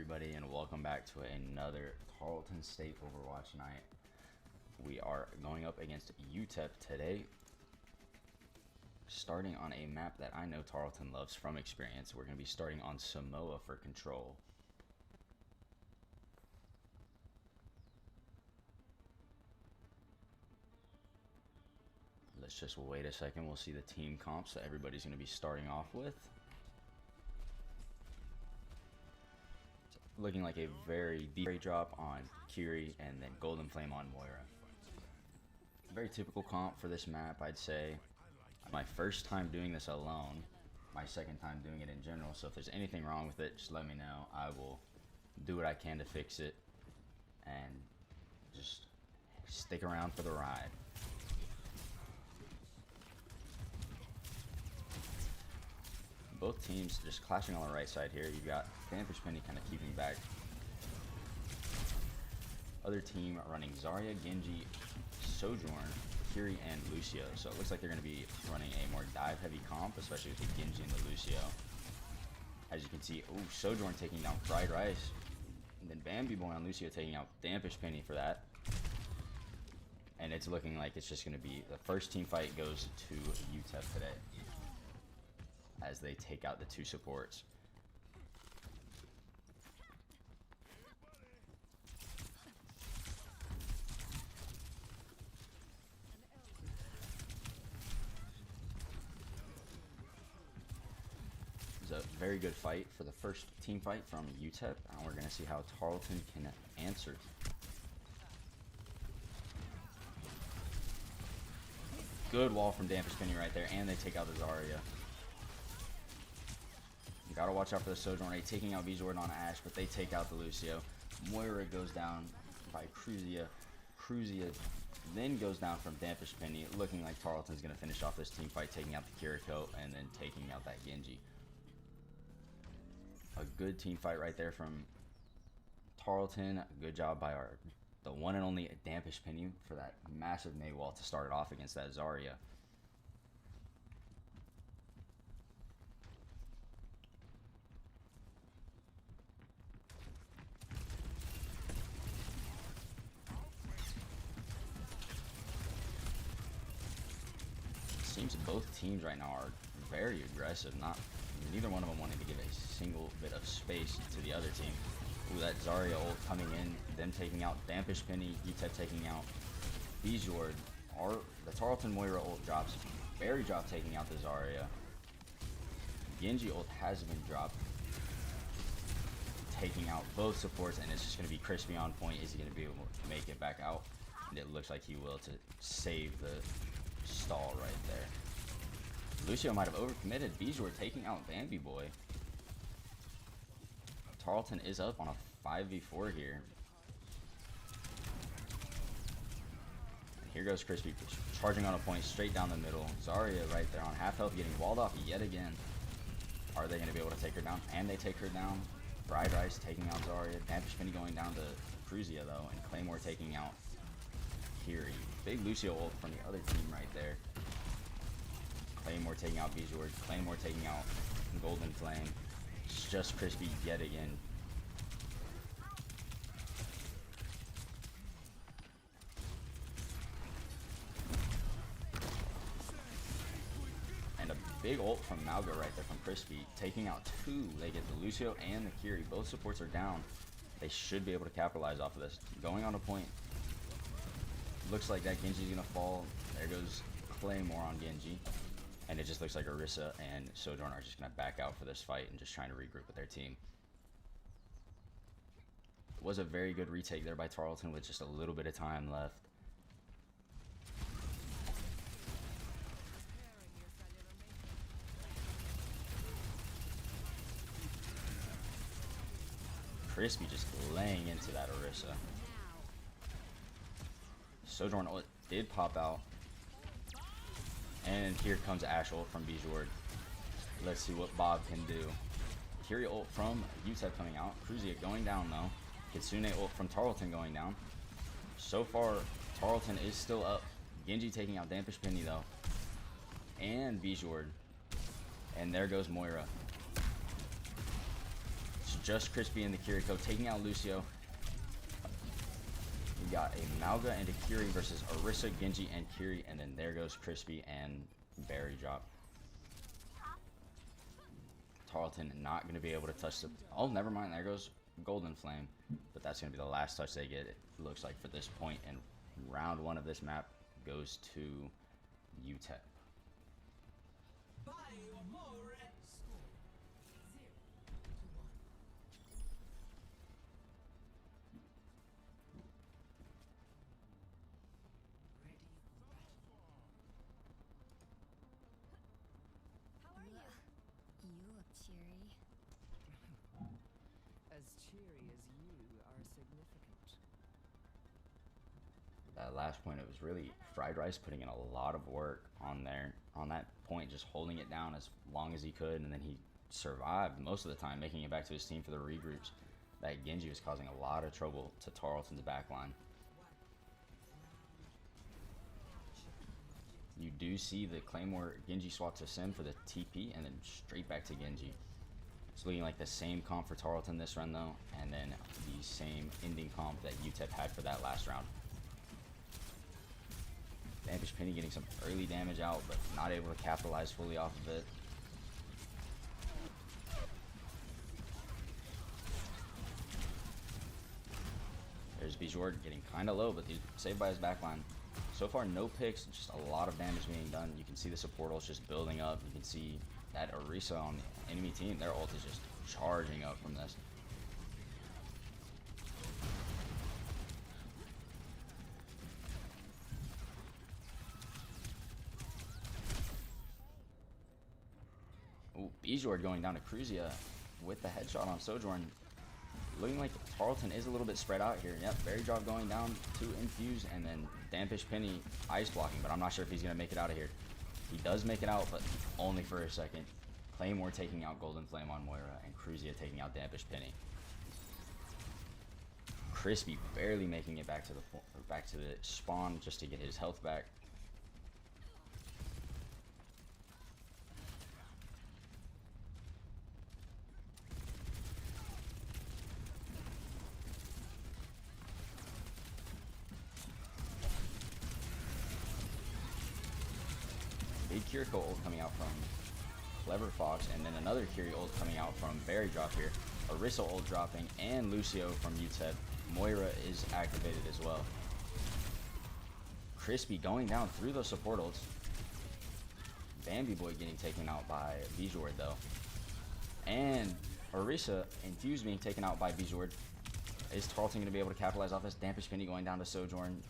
everybody, and welcome back to another Tarleton State Overwatch night. We are going up against UTEP today, starting on a map that I know Tarleton loves from experience. We're going to be starting on Samoa for control. Let's just wait a second. We'll see the team comps that everybody's going to be starting off with. Looking like a very deep drop on Curie and then Golden Flame on Moira. Very typical comp for this map, I'd say. My first time doing this alone, my second time doing it in general, so if there's anything wrong with it, just let me know. I will do what I can to fix it and just stick around for the ride. Both teams just clashing on the right side here. You've got Vanquish Penny kind of keeping back. Other team running Zarya, Genji, Sojourn, Curie, and Lucio. So it looks like they're going to be running a more dive-heavy comp, especially with the Genji and the Lucio. As you can see, Sojourn taking down Fried Rice. And then Bambi Boy on Lucio taking out Dampish Penny for that. And it's looking like it's just going to be the first team fight goes to UTEP today, as they take out the two supports. It's a very good fight for the first team fight from UTEP, and we're going to see how Tarleton can answer. Good wall from Dampish Penny right there, and they take out the Zarya. Gotta watch out for the Sojourn. Taking out V-Jordan on Ashe, but they take out the Lucio. Moira goes down by Cruzia. Cruzia then goes down from Dampish Penny, looking like Tarleton's gonna finish off this team fight, taking out the Kiriko and then taking out that Genji. A good team fight right there from Tarleton. Good job by the one and only Dampish Penny for that massive May wall to start it off against that Zarya. Seems both teams right now are very aggressive. Neither one of them wanting to give a single bit of space to the other team. Ooh, that Zarya ult coming in, them taking out Dampish Penny, UTEP taking out Bijord. The Tarleton Moira ult drops. Berry drop taking out the Zarya. Genji ult has been dropped, taking out both supports, and it's just going to be Crispy on point. Is he going to be able to make it back out? And it looks like he will, to save the stall right there. Lucio might have overcommitted. Bijord taking out Bambi Boy. Tarleton is up on a 5v4 here. And here goes Crispy charging on a point straight down the middle. Zarya right there on half health, getting walled off yet again. Are they going to be able to take her down? And they take her down. Fried Rice taking out Zarya. Dampish Penny going down to Cruzia though, and Claymore taking out Curie. Big Lucio ult from the other team right there. Claymore taking out Bijord. Claymore taking out Golden Flame. It's just Crispy yet again. And a big ult from Malga right there from Crispy, taking out two. They get the Lucio and the Curie. Both supports are down. They should be able to capitalize off of this. Going on a point. Looks like that Genji's gonna fall. There goes Claymore on Genji. And it just looks like Orisa and Sojourn are just gonna back out for this fight and just trying to regroup with their team. It was a very good retake there by Tarleton with just a little bit of time left. Crispy just laying into that Orisa. Sojourn did pop out. And here comes Ashe ult from Bijord. Let's see what Bob can do. Curie ult from UTEP coming out. Cruzia going down though. Kitsune ult from Tarleton going down. So far, Tarleton is still up. Genji taking out Dampish Penny though. And Bijord. And there goes Moira. It's just Crispy and the Kiriko taking out Lucio. We got a Malga and a Kiri versus Orisa, Genji, and Kiri, and then there goes Crispy and Berry drop. Tarleton not going to be able to touch the... Oh, never mind. There goes Golden Flame. But that's going to be the last touch they get, it looks like, for this point. And round 1 of this map goes to UTEP. That last point, it was really Fried Rice putting in a lot of work on there, on that point, just holding it down as long as he could, and then he survived most of the time, making it back to his team for the regroups. That Genji was causing a lot of trouble to Tarleton's backline. You do see the Claymore Genji swap to Sim for the TP, and then straight back to Genji. It's looking like the same comp for Tarleton this run though, and then the same ending comp that UTEP had for that last round. Dampish Penny getting some early damage out, but not able to capitalize fully off of it. There's Bijord getting kind of low, but he's saved by his backline. So far, no picks, just a lot of damage being done. You can see the support ults just building up. You can see that Orisa on the enemy team, their ult is just charging up from this. Ooh, Bijord going down to Cruzia with the headshot on Sojourn. Looking like Tarleton is a little bit spread out here. Yep, Berry Drop going down to Infuse, and then Dampish Penny ice blocking, but I'm not sure if he's going to make it out of here. He does make it out, but only for a second. Claymore taking out Golden Flame on Moira, and Cruzia taking out Dampish Penny. Crispy barely making it back to the spawn just to get his health back. Big Kiriko ult coming out from Clever Fox, and then another Kiri ult coming out from Berry Drop here. Orisa ult dropping, and Lucio from UTEP. Moira is activated as well. Crispy going down through those support ults. Bambi Boy getting taken out by Bijord though. And Orisa, Infuse being taken out by Bijord. Is Tarleton going to be able to capitalize off this? Dampish Penny going down to Sojourn.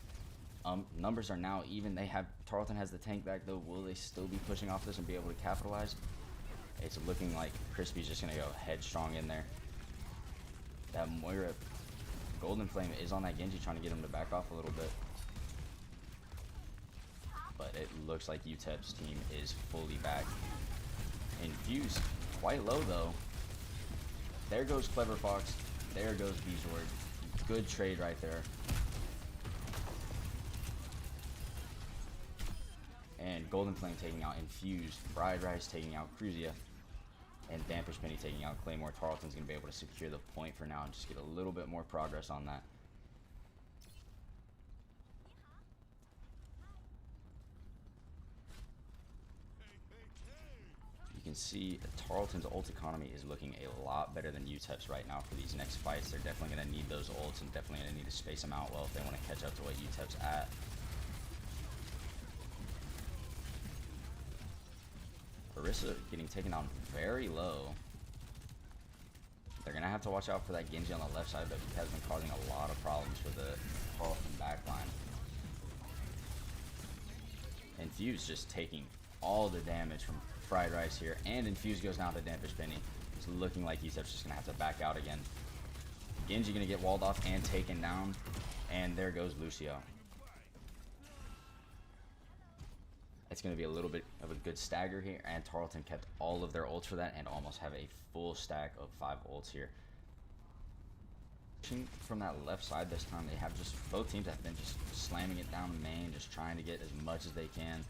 Numbers are now even. Tarleton has the tank back though. Will they still be pushing off this and be able to capitalize? It's looking like Crispy's just gonna go headstrong in there. That Moira Golden Flame is on that Genji, trying to get him to back off a little bit. But it looks like UTEP's team is fully back. Infuse quite low though. There goes Clever Fox. There goes Bijord. Good trade right there. And Golden Flame taking out Infused, Fried Rice taking out Cruzia, and Dampish Penny taking out Claymore. Tarleton's going to be able to secure the point for now and just get a little bit more progress on that. You can see Tarleton's ult economy is looking a lot better than UTEP's right now for these next fights. They're definitely going to need those ults and definitely going to need to space them out well if they want to catch up to what UTEP's at. Orisa getting taken down very low. They're going to have to watch out for that Genji on the left side, but he has been causing a lot of problems for the Tarleton backline. Infuse just taking all the damage from Fried Rice here, and Infuse goes down to Dampish Penny. It's looking like UTEP's just going to have to back out again. Genji going to get walled off and taken down, and there goes Lucio. It's going to be a little bit of a good stagger here, and Tarleton kept all of their ults for that and almost have a full stack of 5 ults here. From that left side this time, they have just, both teams have been just slamming it down main, just trying to get as much as they can.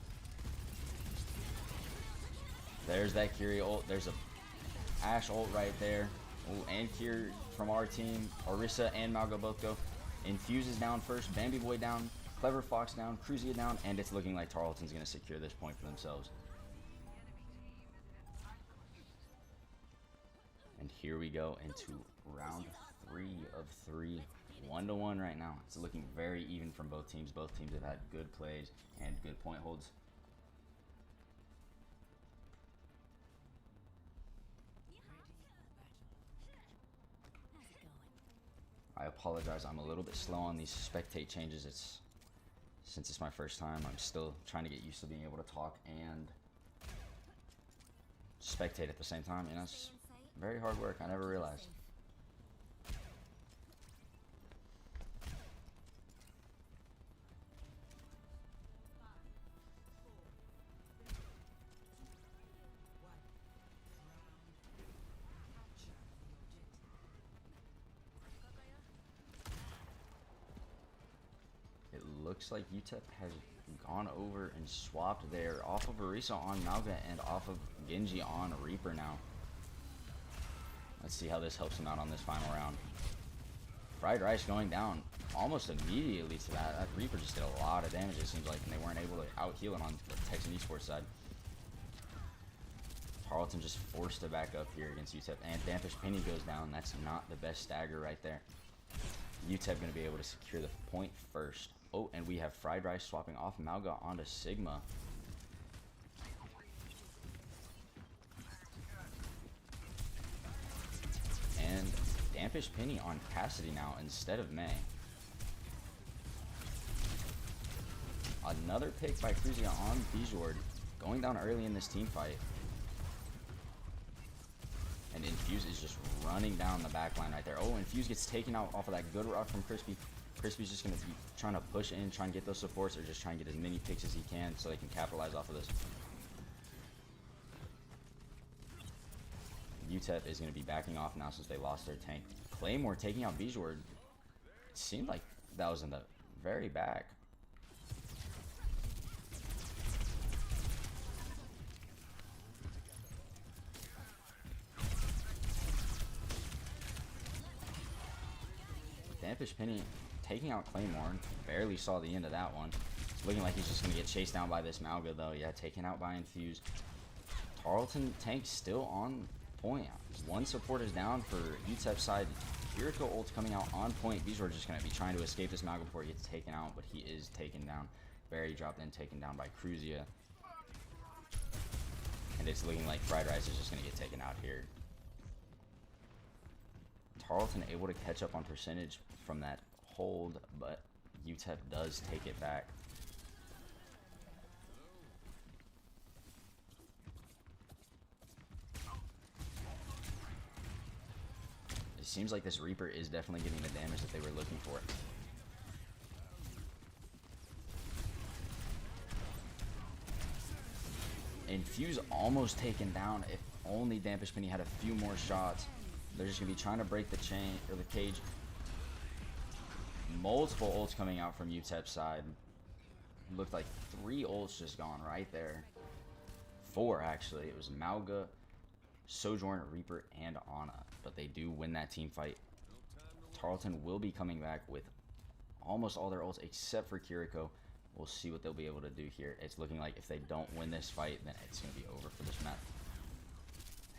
There's that Kiri ult. There's a Ashe ult right there. Oh, and here from our team, Orisa and Malga both go. Infuse is down first, Bambi Boy down, Clever Fox down, Cruzia down, and it's looking like Tarleton's going to secure this point for themselves. And here we go into round 3 of 3. 1-1 right now. It's looking very even from both teams. Both teams have had good plays and good point holds. I apologize, I'm a little bit slow on these spectate changes. Since it's my first time, I'm still trying to get used to being able to talk and spectate at the same time. You know, it's very hard work. I never realized. Looks like UTEP has gone over and swapped there off of Orisa on Malga and off of Genji on Reaper now. Let's see how this helps him out on this final round. Fried Rice going down almost immediately to that. That Reaper just did a lot of damage, it seems like, and they weren't able to out-heal it on the Texan Esports side. Tarleton just forced to back up here against UTEP, and Dampish Penny goes down. That's not the best stagger right there. UTEP going to be able to secure the point first. Oh, and we have Fried Rice swapping off Malga onto Sigma. And Dampish Penny on Cassidy now instead of May. Another pick by Cruzia on Bijord, going down early in this team fight. And Infuse is just running down the back line right there. Oh, Infuse gets taken out off of that good rock from Crispy. Crispy's just going to be trying to push in, try and get those supports, or just try and get as many picks as he can so they can capitalize off of this. UTEP is going to be backing off now since they lost their tank. Claymore taking out Bijord. It seemed like that was in the very back. Dampish Penny taking out Claymore. Barely saw the end of that one. It's looking like he's just going to get chased down by this Malga, though. Yeah, taken out by Infuse. Tarleton tank still on point. One support is down for UTEP side. Kiriko ult coming out on point. Bijord just going to be trying to escape this Malga before he gets taken out, but he is taken down. Barry dropped in, taken down by Cruzia. And it's looking like Fried Rice is just going to get taken out here. Tarleton able to catch up on percentage from that hold, but UTEP does take it back. It seems like this Reaper is definitely getting the damage that they were looking for. Infuse almost taken down. If only Dampish Penny had a few more shots. They're just going to be trying to break the chain, or the cage. Multiple ults coming out from UTEP's side. Looked like 3 ults just gone right there. 4, actually. It was Malga, Sojourn, Reaper, and Ana. But they do win that team fight. Tarleton will be coming back with almost all their ults except for Kiriko. We'll see what they'll be able to do here. It's looking like if they don't win this fight, then it's going to be over for this map.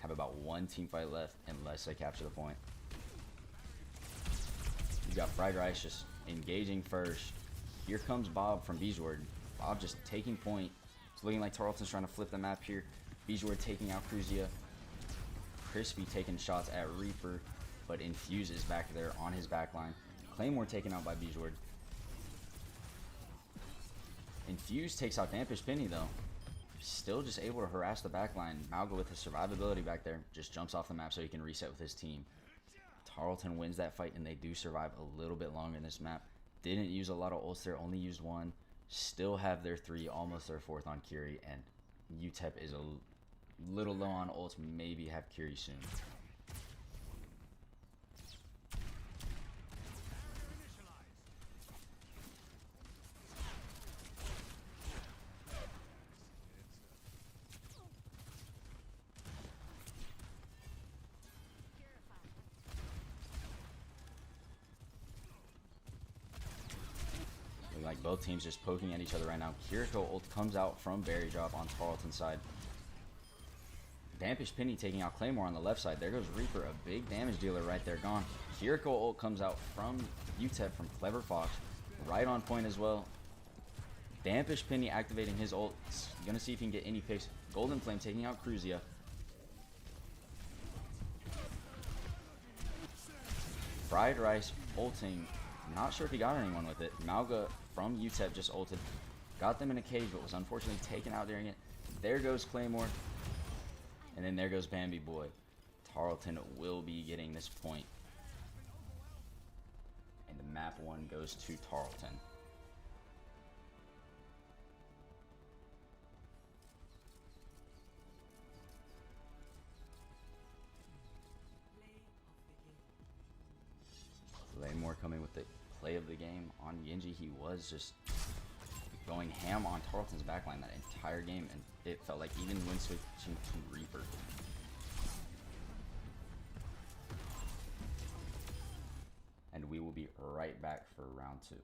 Have about 1 team fight left unless they capture the point. You got Fried Rice just engaging first. Here comes Bob from Bijord. Bob just taking point. It's looking like Tarleton's trying to flip the map here. Bijord taking out Cruzia. Crispy taking shots at Reaper, but Infuse is back there on his back line. Claymore taken out by Bijord. Infuse takes out Dampish Penny though. Still just able to harass the backline. Malga with his survivability back there just jumps off the map so he can reset with his team. Tarleton wins that fight and they do survive a little bit longer in this map. Didn't use a lot of ults there, only used 1. Still have their 3, almost their 4th on Curie, and UTEP is a little low on ults, maybe have Curie soon. like both teams just poking at each other right now. Kiriko ult comes out from Berry Drop on Tarleton's side. Vampish Penny taking out Claymore on the left side. There goes Reaper, a big damage dealer right there, gone. Kiriko ult comes out from UTEP from Clever Fox, right on point as well. Vampish Penny activating his ult. Gonna see if he can get any picks. Golden Flame taking out Cruzia. Fried Rice ulting. Not sure if he got anyone with it. Malga from UTEP just ulted. Got them in a cage, but was unfortunately taken out during it. There goes Claymore. And then there goes Bambi Boy. Tarleton will be getting this point. And the map 1 goes to Tarleton. Claymore coming with the play of the game on Genji. He was just going ham on Tarleton's backline that entire game, and it felt like even when switching to Reaper. And we will be right back for round 2.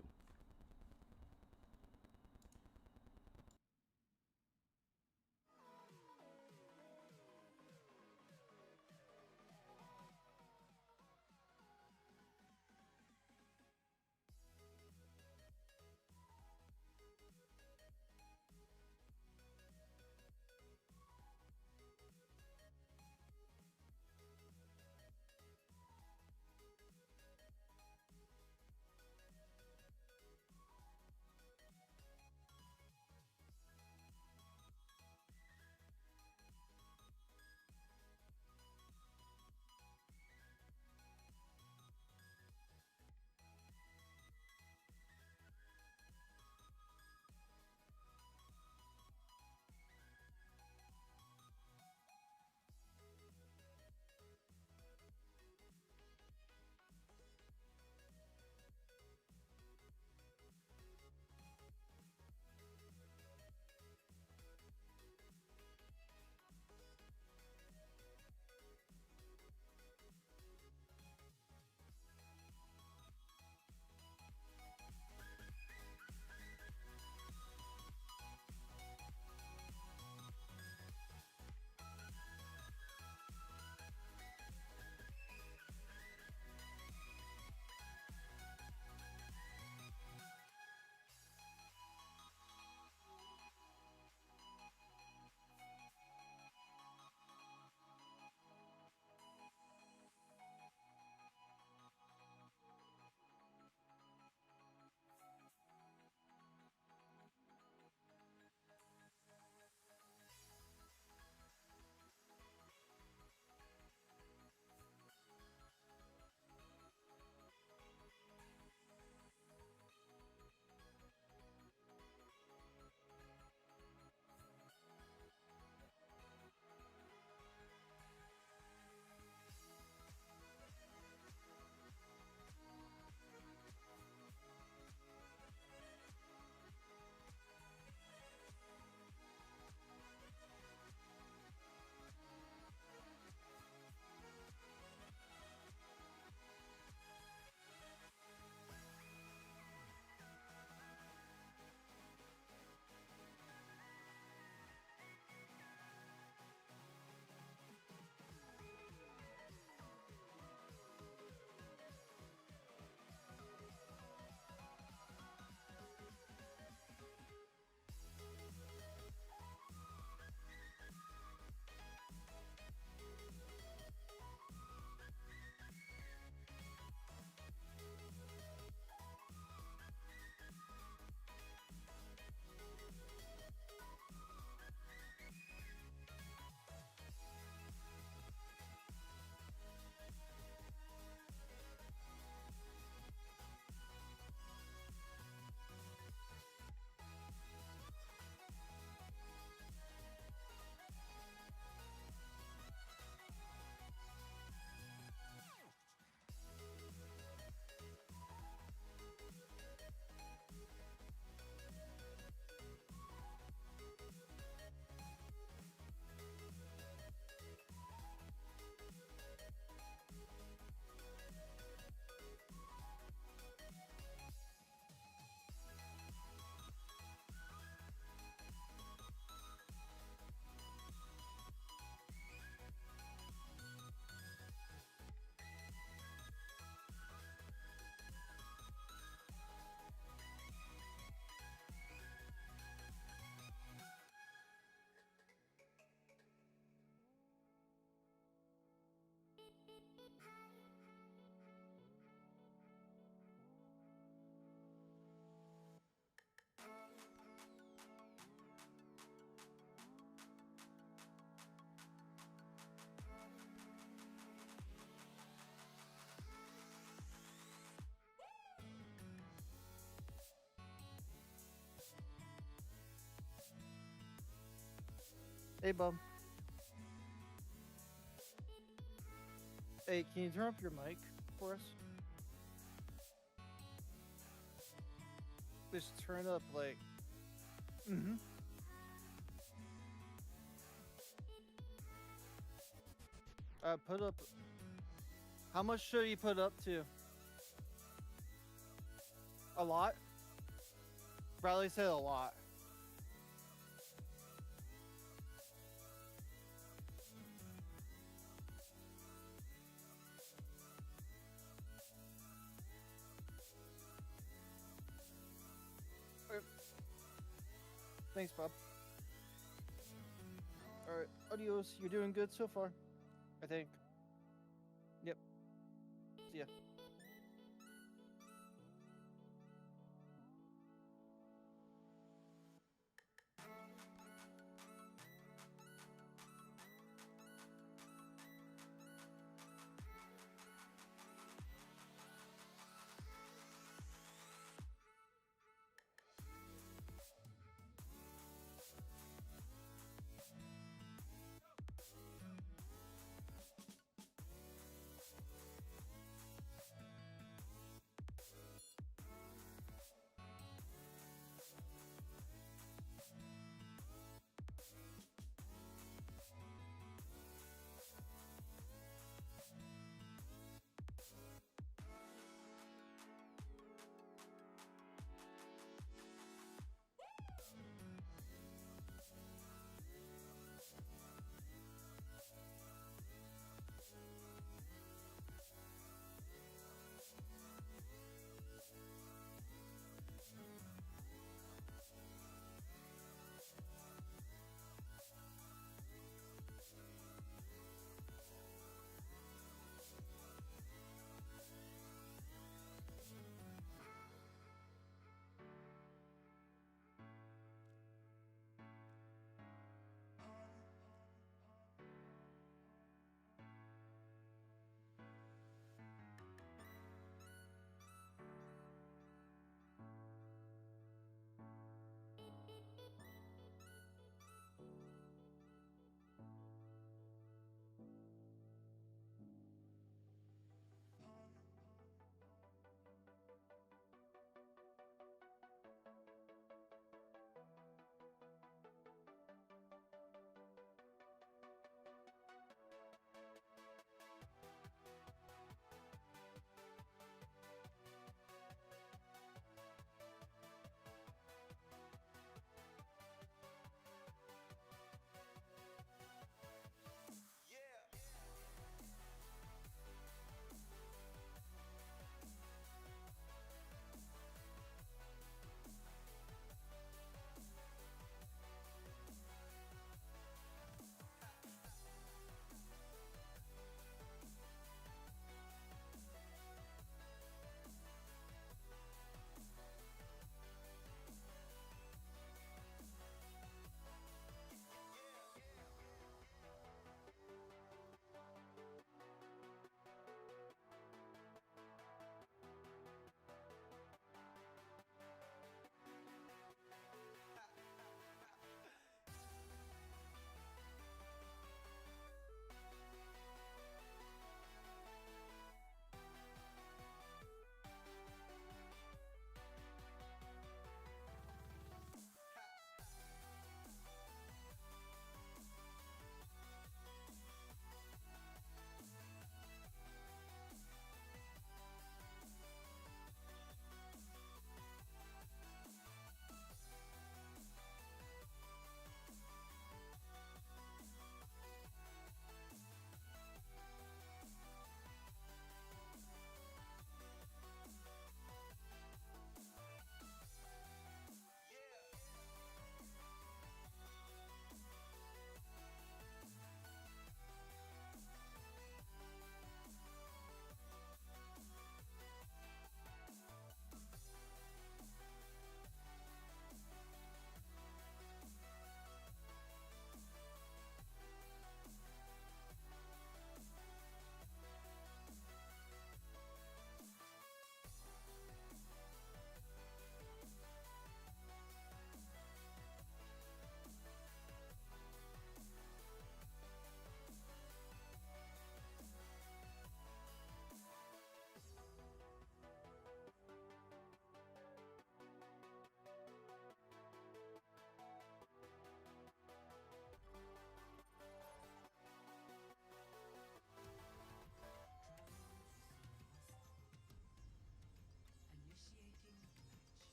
Hey, bub. Hey, can you turn up your mic for us? Just turn up, like... Mm-hmm. Put up... How much should you put up to? A lot? Bradley said a lot. Okay. Thanks, Bob. Alright, adios. You're doing good so far, I think. Yep. See ya.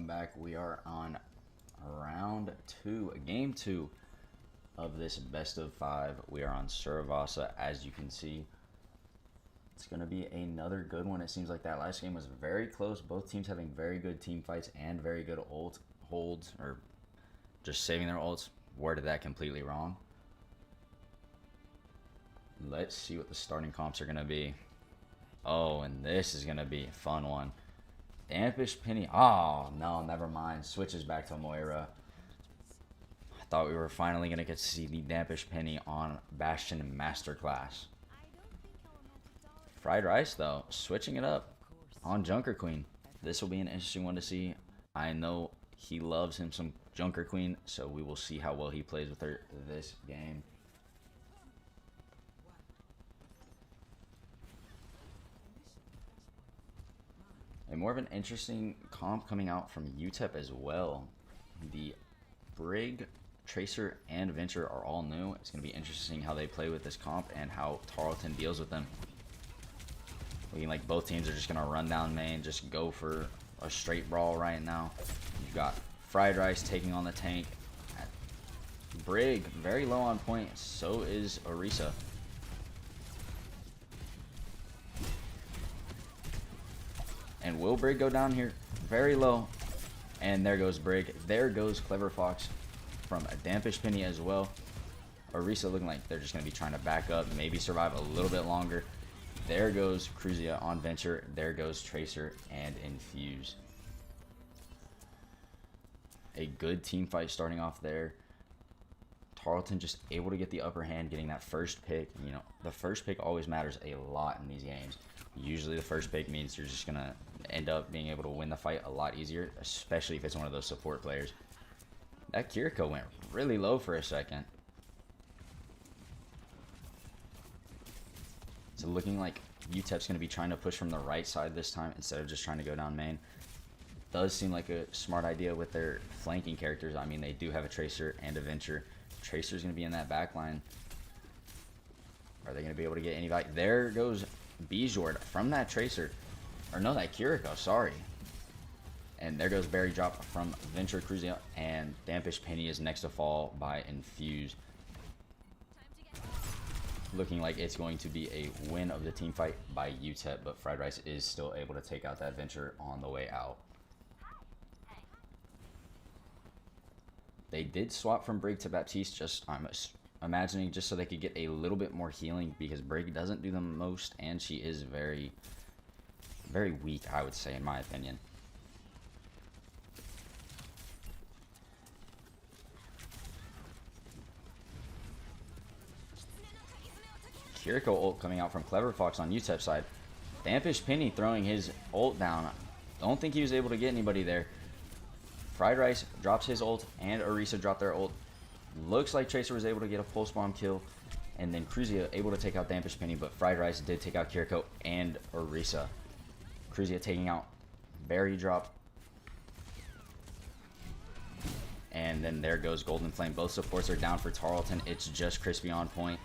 welcome back. We are on round 2, game 2 of this best of 5. We are on Suravasa, as you can see. It's going to be another good one. It seems like that last game was very close. Both teams having very good team fights and very good ult holds, or just saving their ults. Worded that completely wrong. Let's see what the starting comps are going to be. Oh, and this is going to be a fun one. Dampish Penny. Oh, no, never mind. Switches back to Moira. I thought we were finally going to get to see the Dampish Penny on Bastion Masterclass. Fried Rice, though, switching it up on Junker Queen. This will be an interesting one to see. I know he loves him some Junker Queen, so we will see how well he plays with her this game. And more of an interesting comp coming out from UTEP as well. The Brig, Tracer, and Venture are all new. It's going to be interesting how they play with this comp and how Tarleton deals with them. Looking like both teams are just going to run down main, just go for a straight brawl right now. You've got Fried Rice taking on the tank. Brig, very low on point. So is Orisa. And will Brig go down here? Very low. And there goes Brig. There goes Clever Fox from a Dampish Penny as well. Orisa looking like they're just going to be trying to back up, maybe survive a little bit longer. There goes Cruzia on Venture. There goes Tracer and Infuse. A good team fight starting off there. Tarleton just able to get the upper hand, getting that first pick. You know, the first pick always matters a lot in these games. Usually the first pick means you're just going to end up being able to win the fight a lot easier, especially if it's one of those support players. That Kiriko went really low for a second. So looking like UTEP's going to be trying to push from the right side this time instead of just trying to go down main. Does seem like a smart idea with their flanking characters. I mean, they do have a Tracer and a Venture. Tracer's going to be in that back line. Are they going to be able to get any back? There goes Bijord from that Tracer. Or no, that Kiriko, sorry. And there goes Berry Drop from Venture Cruzia. And Dampish Penny is next to fall by Infuse. Looking like it's going to be a win of the team fight by UTEP, but Fried Rice is still able to take out that Venture on the way out. They did swap from Brig to Baptiste, just I'm imagining just so they could get a little bit more healing, because Brig doesn't do the most, and she is very, very weak, I would say, in my opinion. Kiriko ult coming out from Clever Fox on UTEP side. Dampish Penny throwing his ult down. Don't think he was able to get anybody there. Fried Rice drops his ult, and Orisa dropped their ult. Looks like Tracer was able to get a pulse bomb kill, and then Cruzia able to take out Dampish Penny, but Fried Rice did take out Kiriko and Orisa. Cruzia taking out Berry Drop. And then there goes Golden Flame. Both supports are down for Tarleton. It's just Crispy on point.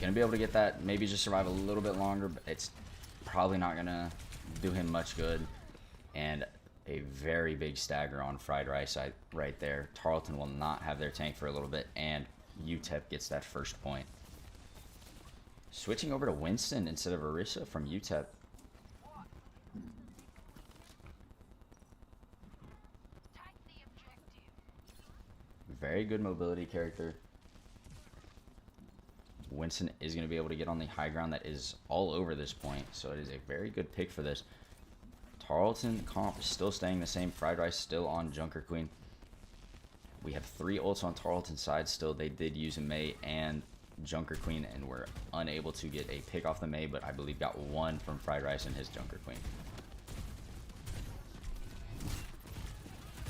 Gonna be able to get that, maybe just survive a little bit longer, but it's probably not gonna do him much good. And a very big stagger on Fried Rice right there. Tarleton will not have their tank for a little bit, and UTEP gets that first point. Switching over to Winston instead of Orisa from UTEP. Very good mobility character. Winston is going to be able to get on the high ground that is all over this point, so it is a very good pick for this. Tarleton comp is still staying the same. Fried Rice still on Junker Queen. We have 3 ults on Tarleton's side still. They did use a Mei and Junker Queen, and were unable to get a pick off the Mei, but I believe got one from Fried Rice and his Junker Queen.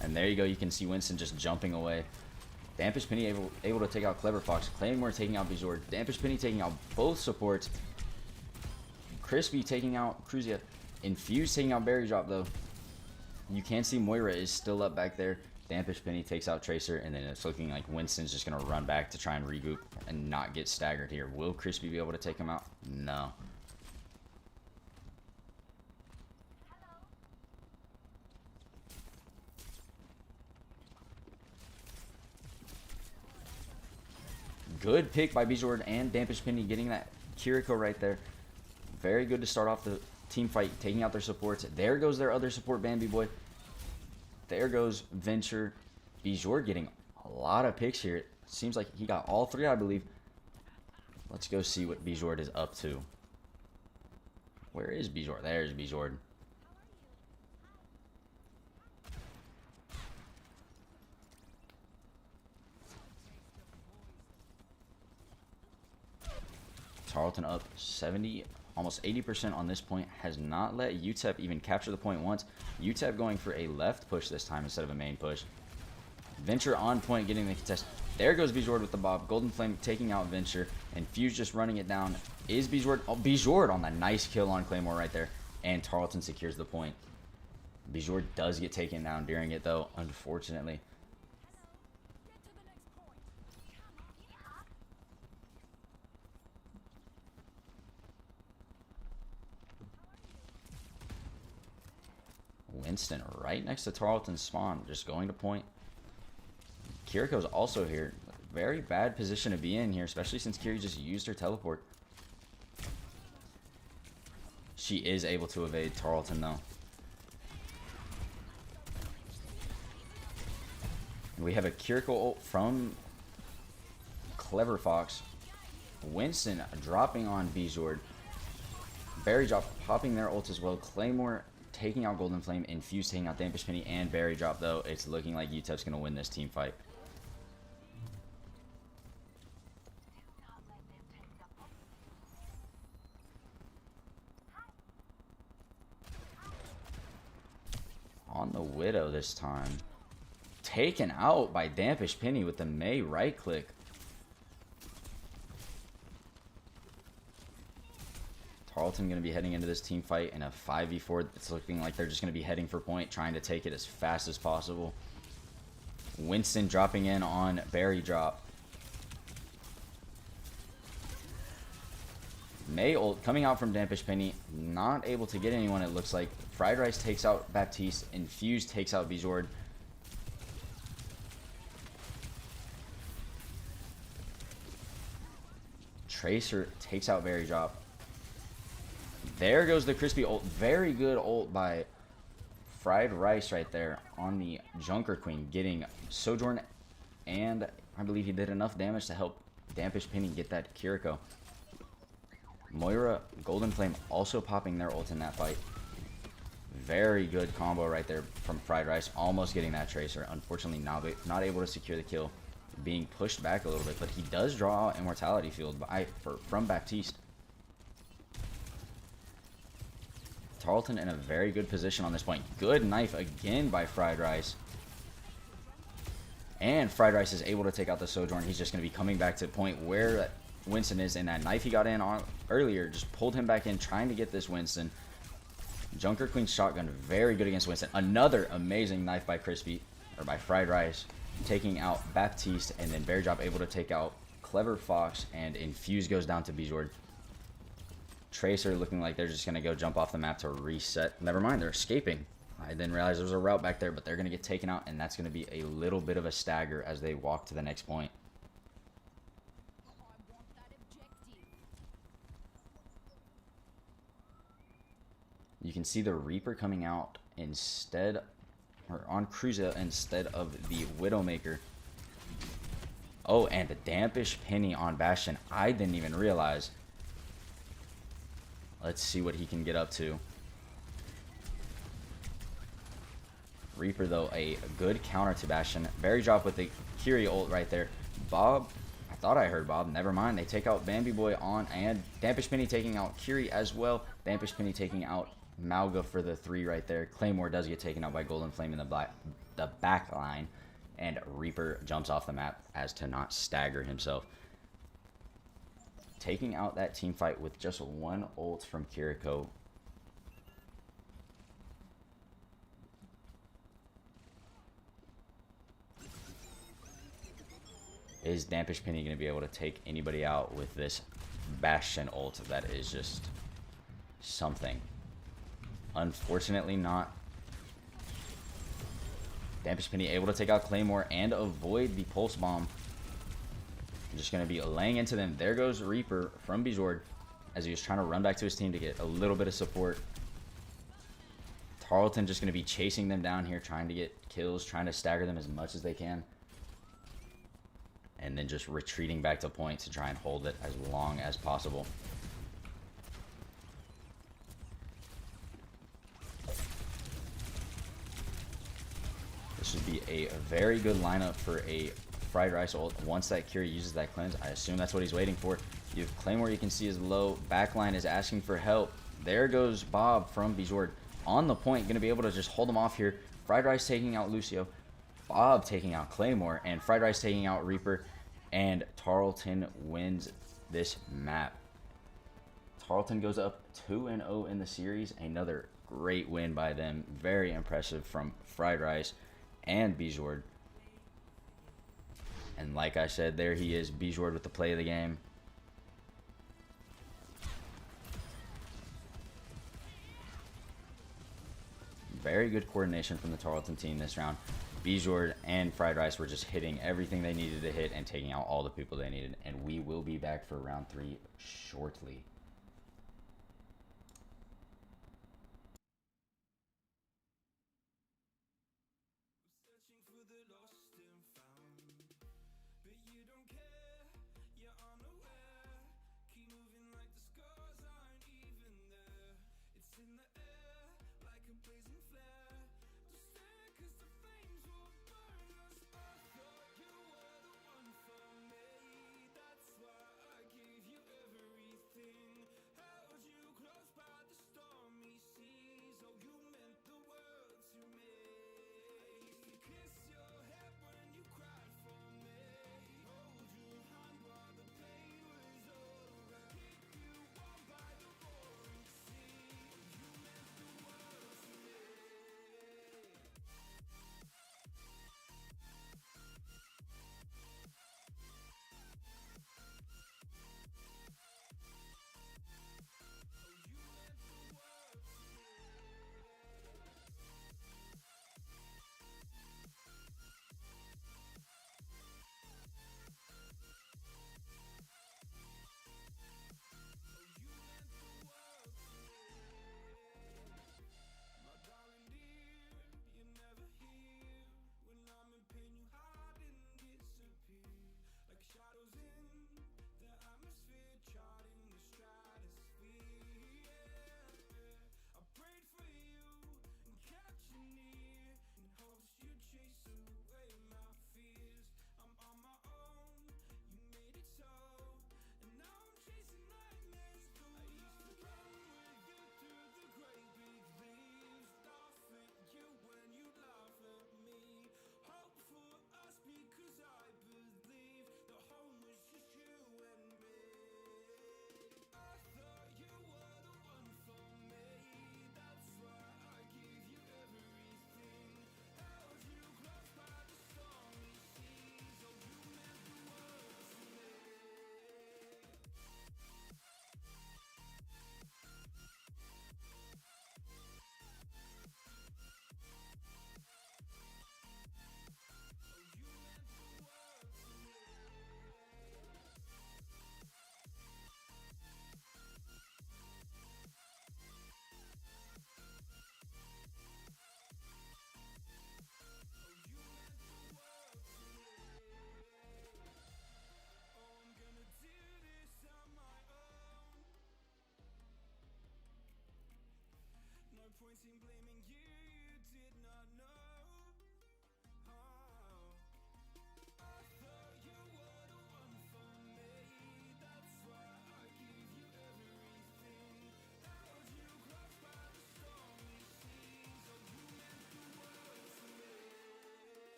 And there you go. You can see Winston just jumping away. Dampish Penny able to take out Clever Fox. Claymore taking out Bijord. Dampish Penny taking out both supports. Crispy taking out Cruzia. Infuse taking out Berry Drop, though. You can see Moira is still up back there. Dampish Penny takes out Tracer, and then it's looking like Winston's just going to run back to try and regroup and not get staggered here. Will Crispy be able to take him out? No. Good pick by Bijord and Dampish Penny getting that Kiriko right there. Very good to start off the team fight, taking out their supports. There goes their other support, Bambi Boy. There goes Venture. Bijord getting a lot of picks here. It seems like he got all three, I believe. Let's go see what Bijord is up to. Where is Bijord? There's Bijord. Tarleton up 70, almost 80% on this point. Has not let UTEP even capture the point once. UTEP going for a left push this time instead of a main push. Venture on point, getting the contest. There goes Bijord with the bob. Golden Flame taking out Venture. And Fuse just running it down. Is Bijord? Oh, Bijord on the nice kill on Claymore right there. And Tarleton secures the point. Bijord does get taken down during it, though, unfortunately. Winston right next to Tarleton's spawn, just going to point. Kiriko's also here. Very bad position to be in here, especially since Kiri just used her teleport. She is able to evade Tarleton, though. And we have a Kiriko ult from Clever Fox. Winston dropping on Bijord. Berry Drop popping their ult as well. Claymore taking out Golden Flame, and Fuse taking out Dampish Penny and Berry Drop, though. It's looking like UTEP's going to win this team fight. On the Widow this time. Taken out by Dampish Penny with the Mei right click. Tarleton going to be heading into this team fight in a 5v4. It's looking like they're just going to be heading for point, trying to take it as fast as possible. Winston dropping in on Berry Drop. Mei ult coming out from Dampish Penny. Not able to get anyone, it looks like. Fried Rice takes out Baptiste, and Fuse takes out Bijord. Tracer takes out Berry Drop. There goes the crispy ult. Very good ult by Fried Rice right there on the Junker Queen, getting Sojourn, and I believe he did enough damage to help Dampish Penny get that Kiriko. Moira, Golden Flame also popping their ult in that fight. Very good combo right there from Fried Rice, almost getting that Tracer. Unfortunately, not able to secure the kill, being pushed back a little bit, but he does draw out Immortality Field from Baptiste. Tarleton in a very good position on this point. Good knife again by Fried Rice. And Fried Rice is able to take out the Sojourn. He's just going to be coming back to the point where Winston is, and that knife he got in on earlier just pulled him back in, trying to get this Winston. Junker Queen shotgun, very good against Winston. Another amazing knife by Fried Rice, taking out Baptiste, and then Bear Drop able to take out Clever Fox, and Infuse goes down to Bijord. Tracer looking like they're just going to go jump off the map to reset. Never mind, they're escaping. I didn't realize there was a route back there, but they're going to get taken out, and that's going to be a little bit of a stagger as they walk to the next point. You can see the Reaper coming out instead, or on Cruza instead of the Widowmaker. Oh, and the Dampish Penny on Bastion. I didn't even realize. Let's see what he can get up to. Reaper, though, a good counter to Bastion. Berry Drop with the Kiri ult right there. Bob, I thought I heard Bob. Never mind. They take out Bambi Boy on, and Dampish Penny taking out Kiri as well. Dampish Penny taking out Malga for the 3 right there. Claymore does get taken out by Golden Flame in the back line. And Reaper jumps off the map as to not stagger himself. Taking out that team fight with just one ult from Kiriko. Is Dampish Penny going to be able to take anybody out with this Bastion ult? That is just something. Unfortunately not. Dampish Penny able to take out Claymore and avoid the Pulse Bomb. just going to be laying into them. There goes Reaper from Bijord as he was trying to run back to his team to get a little bit of support. Tarleton just going to be chasing them down here, trying to get kills, trying to stagger them as much as they can. And then just retreating back to point to try and hold it as long as possible. This should be a very good lineup for a Fried Rice ult. Once that Curie uses that cleanse, I assume that's what he's waiting for. You have Claymore, you can see is low. Backline is asking for help. There goes Bob from Bijord on the point, going to be able to just hold him off here. Fried Rice taking out Lucio, Bob taking out Claymore, and Fried Rice taking out Reaper, and Tarleton wins this map. Tarleton goes up 2-0 in the series. Another great win by them. Very impressive from Fried Rice and Bijord. And like I said, there he is, Bijord with the play of the game. Very good coordination from the Tarleton team this round. Bijord and Fried Rice were just hitting everything they needed to hit and taking out all the people they needed. And we will be back for round 3 shortly.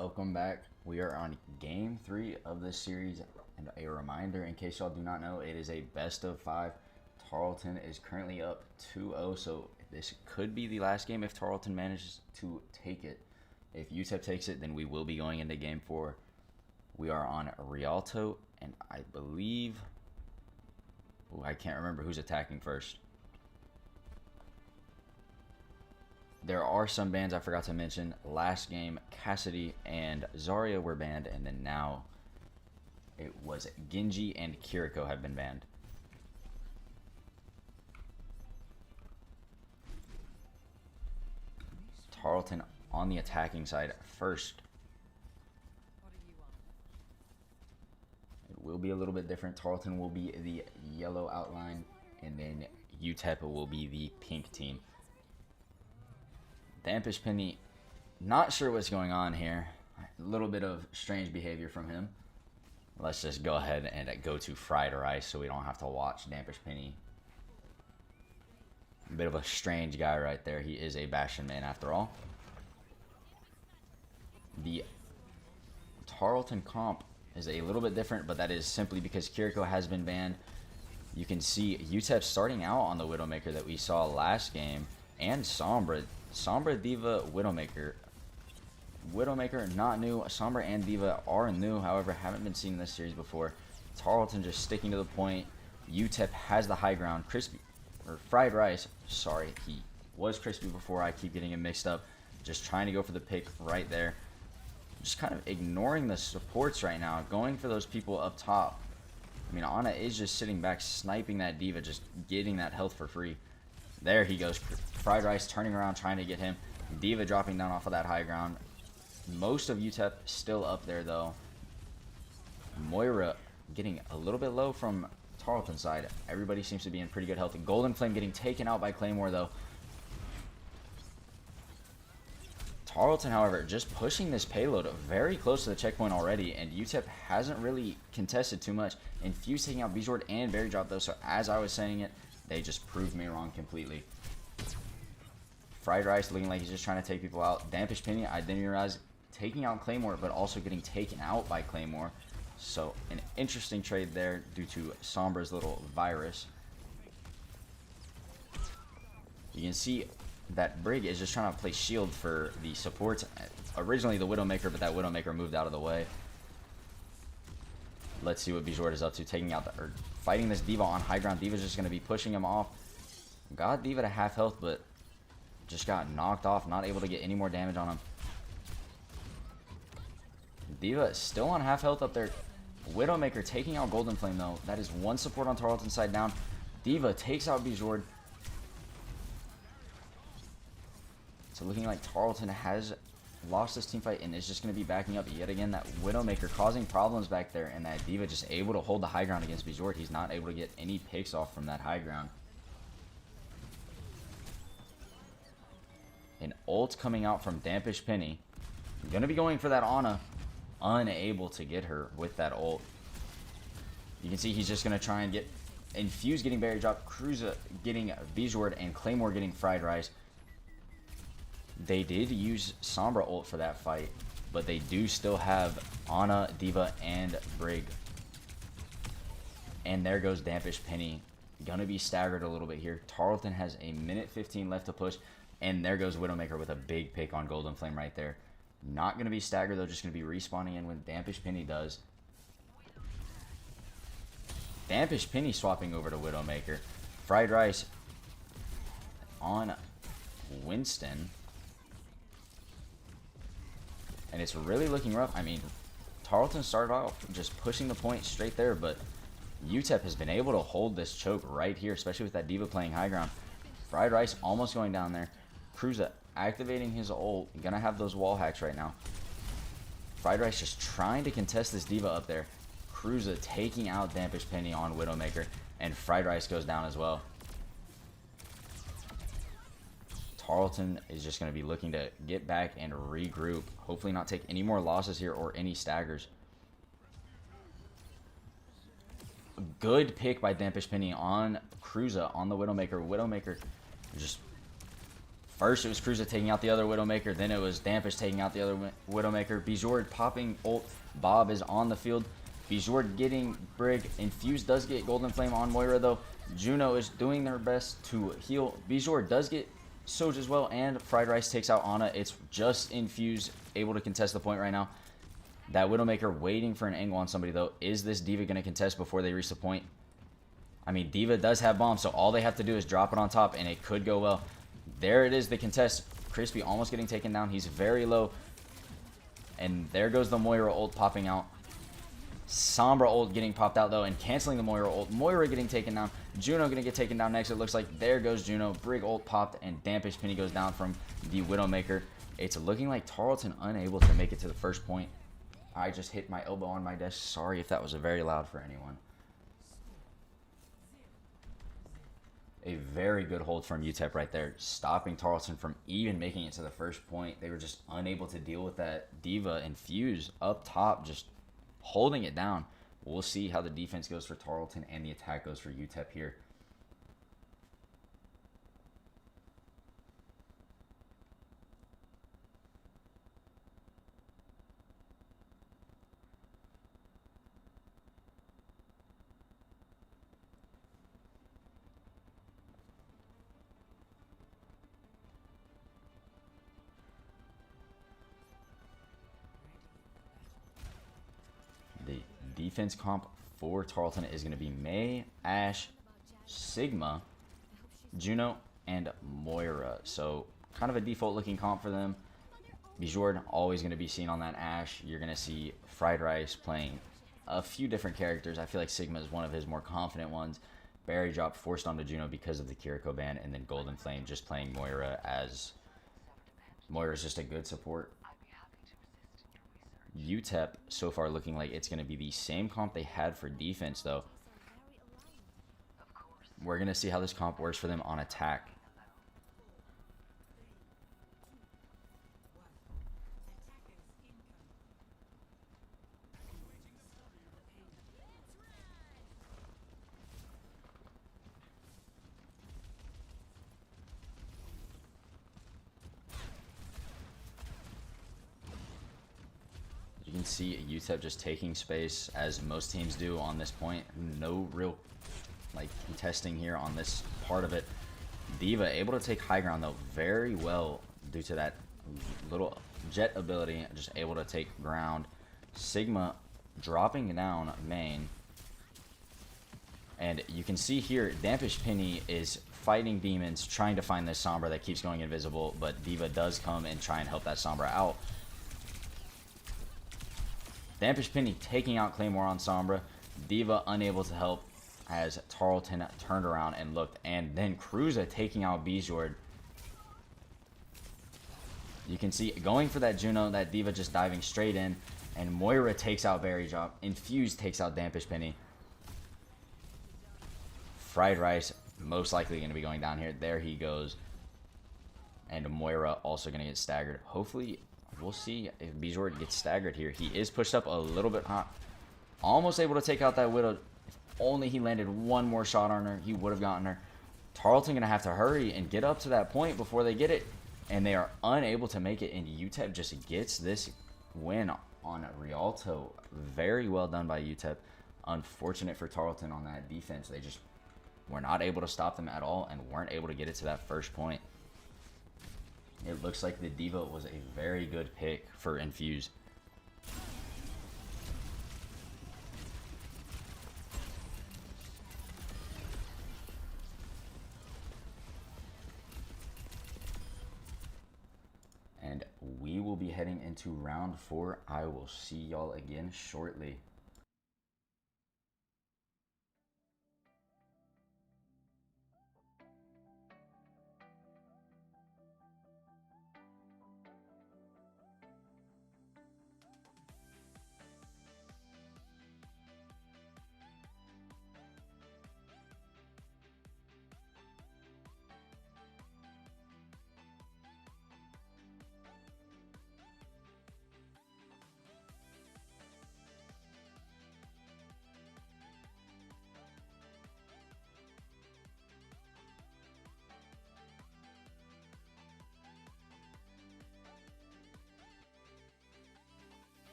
Welcome back. We are on game 3 of this series, and a reminder, in case y'all do not know, it is a best of 5. Tarleton is currently up 2-0, so this could be the last game if Tarleton manages to take it. If UTEP takes it, then we will be going into game 4. We are on Rialto, and I believe... Ooh, I can't remember who's attacking first. There are some bans I forgot to mention. Last game, Cassidy and Zarya were banned, and then now it was Genji and Kiriko have been banned. Tarleton on the attacking side first. It will be a little bit different. Tarleton will be the yellow outline, and then UTEP will be the pink team. Dampish Penny, not sure what's going on here. A little bit of strange behavior from him. Let's just go ahead and go to fried rice so we don't have to watch Dampish Penny. A bit of a strange guy right there. He is a Bastion man after all. The Tarleton comp is a little bit different, but that is simply because Kiriko has been banned. You can see UTEP starting out on the Widowmaker that we saw last game, and Sombra. Sombra, D.Va, Widowmaker. Widowmaker, not new. Sombra and D.Va are new, however, haven't been seen in this series before. Tarleton just sticking to the point. UTEP has the high ground. Crispy, or Fried Rice, sorry, he was Crispy before. I keep getting him mixed up. Just trying to go for the pick right there. Just kind of ignoring the supports right now, going for those people up top. I mean, Ana is just sitting back, sniping that D.Va, just getting that health for free. There he goes. Fried Rice turning around, trying to get him. D.Va dropping down off of that high ground. Most of UTEP still up there, though. Moira getting a little bit low from Tarleton's side. Everybody seems to be in pretty good health. Golden Flame getting taken out by Claymore, though. Tarleton, however, just pushing this payload very close to the checkpoint already, and UTEP hasn't really contested too much. Infuse taking out Bjord and Berry Drop, though, so as I was saying it, they just proved me wrong completely. Fried Rice looking like he's just trying to take people out. Dampish Penny, I didn't realize, taking out Claymore, but also getting taken out by Claymore. So an interesting trade there due to Sombra's little virus. You can see that Brig is just trying to play shield for the supports. Originally the Widowmaker, but that Widowmaker moved out of the way. Let's see what Bjord is up to, taking out the, or fighting this D.Va on high ground. D.Va's just going to be pushing him off. Got D.Va to half health, but just got knocked off, not able to get any more damage on him. D.Va is still on half health up there. Widowmaker taking out Golden Flame, though. That is one support on Tarleton's side down. D.Va takes out Bjord. So looking like Tarleton has lost this team fight and is just going to be backing up yet again. That Widowmaker causing problems back there, and that D.Va just able to hold the high ground against Bjord. He's not able to get any picks off from that high ground. An ult coming out from Dampish Penny. Going to be going for that Ana. Unable to get her with that ult. You can see he's just going to try and get Infuse getting Berry Drop, Cruza getting Bjord, and Claymore getting Fried Rice. They did use Sombra ult for that fight, but they do still have Ana, D.Va, and Brig. And there goes Dampish Penny. Gonna be staggered a little bit here. Tarleton has a minute 15 left to push, and there goes Widowmaker with a big pick on Golden Flame right there. Not gonna be staggered though, just gonna be respawning in when Dampish Penny does. Dampish Penny swapping over to Widowmaker. Fried Rice on Winston. And it's really looking rough. I mean, Tarleton started off just pushing the point straight there, but UTEP has been able to hold this choke right here, especially with that D.Va playing high ground. Fried Rice almost going down there. Cruza activating his ult. Gonna have those wall hacks right now. Fried Rice just trying to contest this D.Va up there. Cruza taking out Dampish Penny on Widowmaker, and Fried Rice goes down as well. Tarleton is just going to be looking to get back and regroup. Hopefully not take any more losses here or any staggers. Good pick by Dampish Penny on Cruza on the Widowmaker. Widowmaker just First, it was Cruza taking out the other Widowmaker. Then it was Dampish taking out the other Widowmaker. Bijord popping ult. Bob is on the field. Bijord getting Brig. Infuse does get Golden Flame on Moira, though. Juno is doing their best to heal. Bijord does get Soj as well, and Fried Rice takes out Ana. It's just Infuse able to contest the point right now. That Widowmaker waiting for an angle on somebody, though. Is this D.Va going to contest before they reach the point? I mean, D.Va does have bombs, so all they have to do is drop it on top, and it could go well. There it is, the contest. Crispy almost getting taken down. He's very low. And there goes the Moira ult popping out. Sombra ult getting popped out, though, and canceling the Moira ult. Moira getting taken down. Juno going to get taken down next. It looks like there goes Juno. Brig ult popped, and Dampish Penny goes down from the Widowmaker. It's looking like Tarleton unable to make it to the first point. I just hit my elbow on my desk. Sorry if that was very loud for anyone. A very good hold from UTEP right there, stopping Tarleton from even making it to the first point. They were just unable to deal with that D.Va and Fuse up top, just holding it down. We'll see how the defense goes for Tarleton and the attack goes for UTEP here. The defense comp for Tarleton is going to be Mei, Ashe, Sigma, Juno, and Moira. So kind of a default looking comp for them. Bijord always going to be seen on that Ashe. You're going to see Fried Rice playing a few different characters. I feel like Sigma is one of his more confident ones. Barry Drop forced onto Juno because of the Kiriko ban, and then Golden Flame just playing Moira as Moira's just a good support. UTEP so far looking like it's going to be the same comp they had for defense, though. We're going to see how this comp works for them on attack. You can see UTEP just taking space, as most teams do on this point. No real contesting here on this part of it. D.Va able to take high ground, though, very well due to that little jet ability, just able to take ground. Sigma dropping down main. And you can see here, Dampish Penny is fighting demons, trying to find this Sombra that keeps going invisible, but D.Va does come and try and help that Sombra out. Dampish Penny taking out Claymore on Sombra. D.Va unable to help as Tarleton turned around and looked. And then Cruza taking out Bijord. You can see going for that Juno, that D.Va just diving straight in. And Moira takes out Berry Drop. Infuse takes out Dampish Penny. Fried Rice most likely going to be going down here. There he goes. And Moira also going to get staggered. Hopefully, we'll see if Bijord gets staggered here. He is pushed up a little bit hot. Almost able to take out that Widow. If only he landed one more shot on her, he would have gotten her. Tarleton going to have to hurry and get up to that point before they get it. And they are unable to make it. And UTEP just gets this win on Rialto. Very well done by UTEP. Unfortunate for Tarleton on that defense. They just were not able to stop them at all and weren't able to get it to that first point. It looks like the D.Va was a very good pick for Infuse. And we will be heading into round 4. I will see y'all again shortly.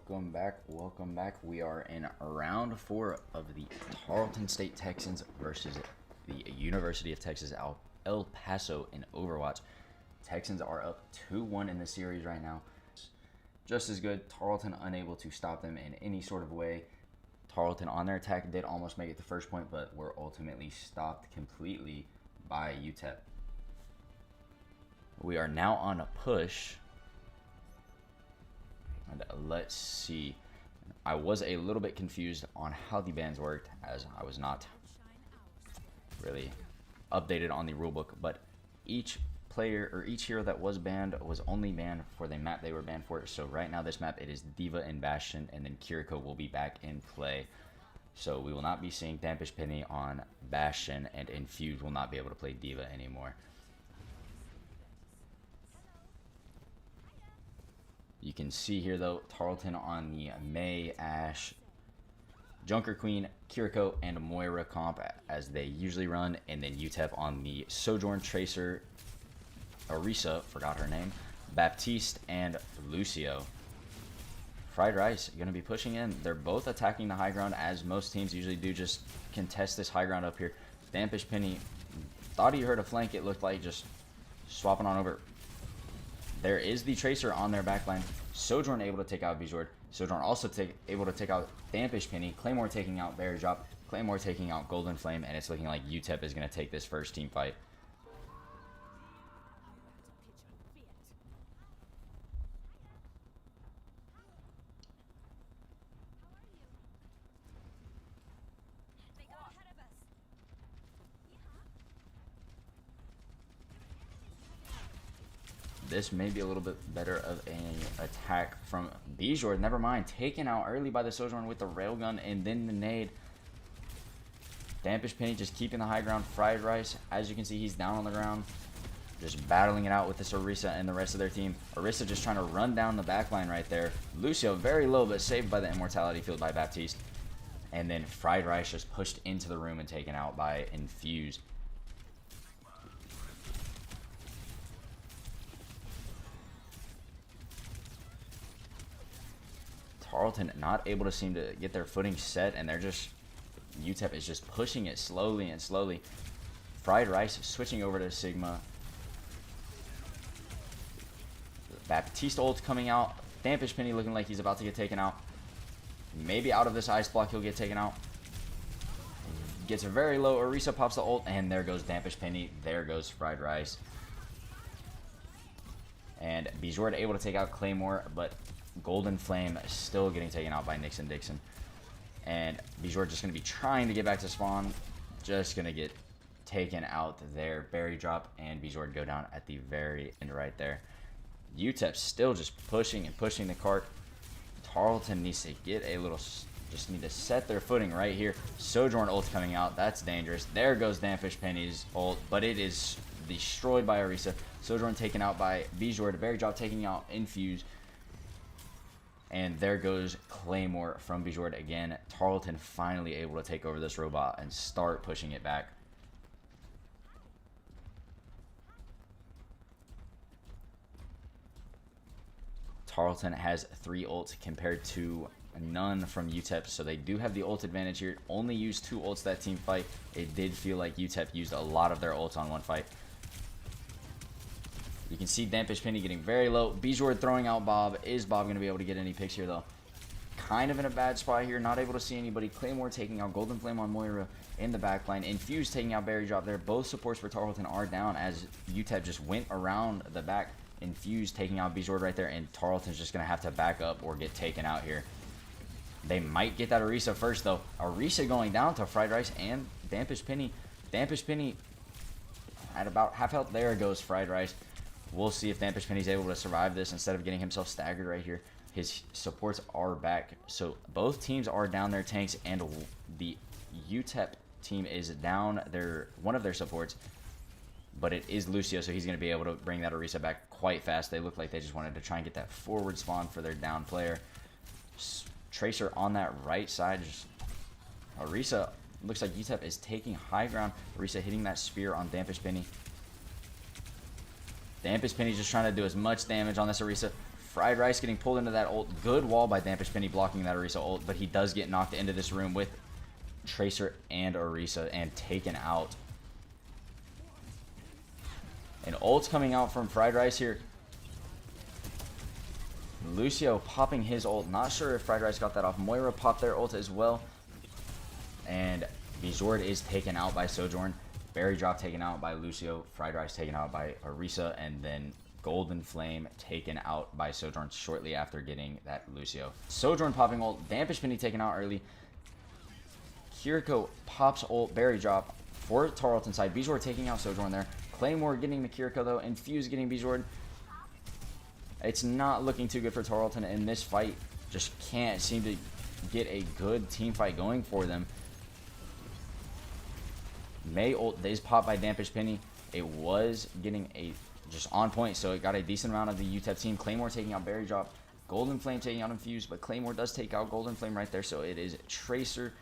Welcome back. We are in round 4 of the Tarleton State Texans versus the University of Texas El Paso in Overwatch. Texans are up 2-1 in the series right now. Just as good. Tarleton unable to stop them in any sort of way. Tarleton on their attack did almost make it the first point, but were ultimately stopped completely by UTEP. We are now on a push. And let's see. I was a little bit confused on how the bans worked, as I was not really updated on the rulebook, but each player or each hero that was banned was only banned for the map they were banned for. So right now this map, it is Diva and Bastion, and then Kiriko will be back in play. So we will not be seeing Dampish Penny on Bastion, and Infuse will not be able to play Diva anymore. You can see here though, Tarleton on the May, Ashe, Junker Queen, Kiriko, and Moira comp as they usually run, and then UTEP on the Sojourn, Tracer, Orisa, forgot her name, Baptiste, and Lucio. Fried Rice going to be pushing in. They're both attacking the high ground, as most teams usually do, just contest this high ground up here. Dampish Penny thought he heard a flank, it looked like, just swapping on over. There is the Tracer on their backline. Sojourn able to take out Bijord. Sojourn also able to take out Dampish Penny. Claymore taking out Berry Drop. Claymore taking out Golden Flame. And it's looking like UTEP is going to take this first team fight. This may be a little bit better of an attack from Bijord. Never mind. Taken out early by the Sojourn with the railgun and then the nade. Dampish Penny just keeping the high ground. Fried Rice, as you can see, he's down on the ground. Just battling it out with this Orisa and the rest of their team. Orisa just trying to run down the backline right there. Lucio very low, but saved by the Immortality Field by Baptiste. And then Fried Rice just pushed into the room and taken out by Infuse. Tarleton not able to seem to get their footing set, and they're just, UTEP is just pushing it slowly and slowly. Fried Rice switching over to Sigma. Baptiste ult coming out. Dampish Penny looking like he's about to get taken out. Maybe out of this ice block he'll get taken out. Gets very low. Orisa pops the ult, and there goes Dampish Penny. There goes Fried Rice. And Bijord able to take out Claymore, but Golden Flame still getting taken out by Nixon Dixon. And Bijord just going to be trying to get back to spawn. Just going to get taken out there. Berry Drop and Bijord go down at the very end right there. UTEP still just pushing and pushing the cart. Tarleton needs to get a little, just need to set their footing right here. Sojourn ult coming out. That's dangerous. There goes Dampish Penny's ult, but it is destroyed by Orisa. Sojourn taken out by Bijord. Berry Drop taking out Infuse. And there goes Claymore from Bijord again. Tarleton finally able to take over this robot and start pushing it back. Tarleton has 3 ults compared to none from UTEP, so they do have the ult advantage here. Only used 2 ults that team fight. It did feel like UTEP used a lot of their ults on one fight. You can see Dampish Penny getting very low. Bijord throwing out Bob. Is Bob going to be able to get any picks here, though? Kind of in a bad spot here. Not able to see anybody. Claymore taking out Golden Flame on Moira in the backline. Infuse taking out Berry Drop there. Both supports for Tarleton are down as UTEP just went around the back. Infuse taking out Bijord right there. And Tarleton's just going to have to back up or get taken out here. They might get that Orisa first, though. Orisa going down to Fried Rice and Dampish Penny. Dampish Penny at about half health. There goes Fried Rice. We'll see if Dampish Penny's able to survive this instead of getting himself staggered right here. His supports are back. So both teams are down their tanks, and the UTEP team is down one of their supports. But it is Lucio, so he's going to be able to bring that Orisa back quite fast. They look like they just wanted to try and get that forward spawn for their down player. Tracer on that right side. Orisa looks like UTEP is taking high ground. Orisa hitting that spear on Dampish Penny. Dampish Penny just trying to do as much damage on this Orisa. Fried Rice getting pulled into that ult. Good wall by Dampish Penny blocking that Orisa ult, but he does get knocked into this room with Tracer and Orisa and taken out. And ult's coming out from Fried Rice here. Lucio popping his ult. Not sure if Fried Rice got that off. Moira popped their ult as well. And Bijord is taken out by Sojourn. Berry Drop taken out by Lucio. Fried Rice taken out by Orisa. And then Golden Flame taken out by Sojourn shortly after getting that Lucio. Sojourn popping ult. Dampish Penny taken out early. Kiriko pops ult. Berry Drop for Tarleton side. Bijord taking out Sojourn there. Claymore getting the Kiriko though. Infuse getting Bijord. It's not looking too good for Tarleton in this fight. Just can't seem to get a good team fight going for them. May ult is popped by Dampish Penny. It was getting a just on point, so it got a decent amount of the UTEP team. Claymore taking out Berry Drop. Golden Flame taking out Infuse, but Claymore does take out Golden Flame right there. So it is Tracer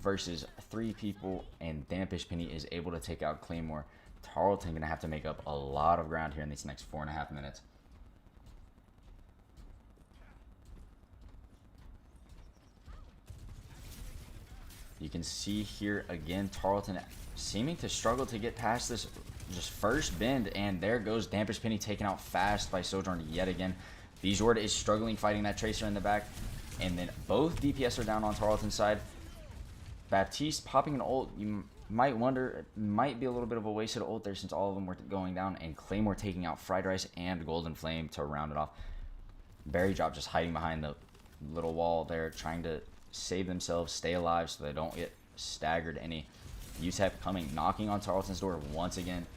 versus 3 people, and Dampish Penny is able to take out Claymore. Tarleton going to have to make up a lot of ground here in these next 4.5 minutes. You can see here again, Tarleton seeming to struggle to get past this just first bend, and there goes Dampish Penny taken out fast by Sojourn yet again. Bijord is struggling fighting that Tracer in the back, and then both DPS are down on Tarleton's side. Baptiste popping an ult. You might wonder, it might be a little bit of a wasted ult there since all of them were going down, and Claymore taking out Fried Rice and Golden Flame to round it off. Berry Drop just hiding behind the little wall there, trying to save themselves, stay alive so they don't get staggered any. UTEP coming, knocking on Tarleton's door once again.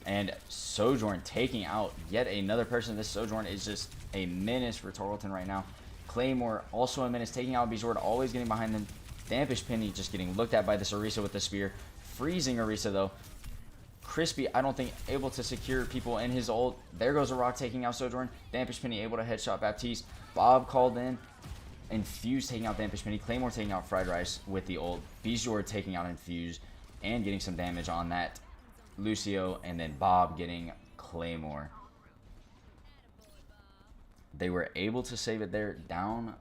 And Sojourn taking out yet another person. This Sojourn is just a menace for Tarleton right now. Claymore also a menace, taking out Bijord, always getting behind them. Dampish Penny just getting looked at by this Orisa with the spear. Freezing Orisa though. Crispy, I don't think, able to secure people in his ult. There goes a rock taking out Sojourn. Dampish Penny able to headshot Baptiste. Bob called in. Infuse taking out Dampish Penny. Claymore taking out Fried Rice with the ult. Bijord taking out Infuse and getting some damage on that Lucio. And then Bob getting Claymore. They were able to save it there. Down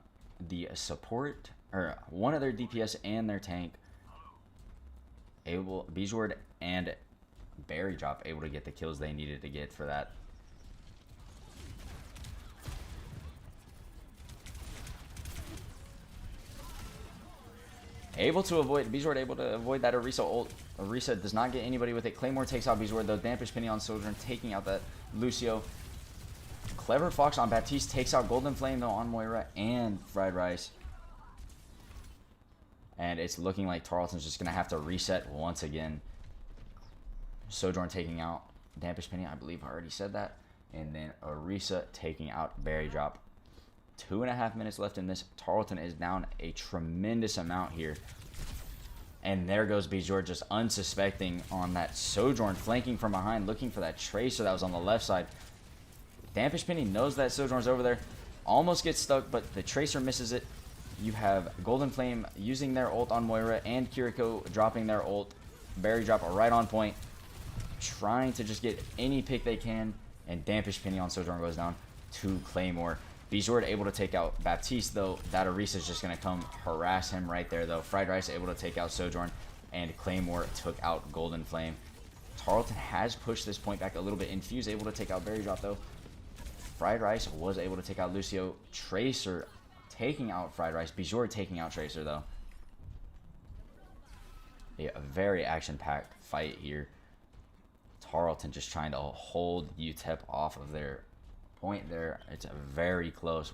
the support, or one of their DPS and their tank. Bijord and Berry Drop able to get the kills they needed to get for that. Bijord able to avoid that Orisa ult. Orisa does not get anybody with it. Claymore takes out Bijord though. Dampish Penny on Sojourn taking out that Lucio. Clever Fox on Baptiste takes out Golden Flame though on Moira and Fried Rice. And it's looking like Tarleton's just going to have to reset once again. Sojourn taking out Dampish Penny, I believe I already said that. And then Orisa taking out Berry Drop. 2.5 minutes left in this. Tarleton is down a tremendous amount here. And there goes Bijord just unsuspecting on that Sojourn, flanking from behind, looking for that Tracer that was on the left side. Dampish Penny knows that Sojourn's over there. Almost gets stuck, but the Tracer misses it. You have Golden Flame using their ult on Moira and Kiriko dropping their ult. Berry Drop right on point. Trying to just get any pick they can. And Dampish Penny on Sojourn goes down to Claymore. Bijord able to take out Baptiste though. That Orisa is just going to come harass him right there though. Fried Rice able to take out Sojourn. And Claymore took out Golden Flame. Tarleton has pushed this point back a little bit. Infuse able to take out Berry Drop though. Fried Rice was able to take out Lucio. Tracer taking out Fried Rice. Bijord taking out Tracer though. A very action-packed fight here. Tarleton just trying to hold UTEP off of their point there. It's very close.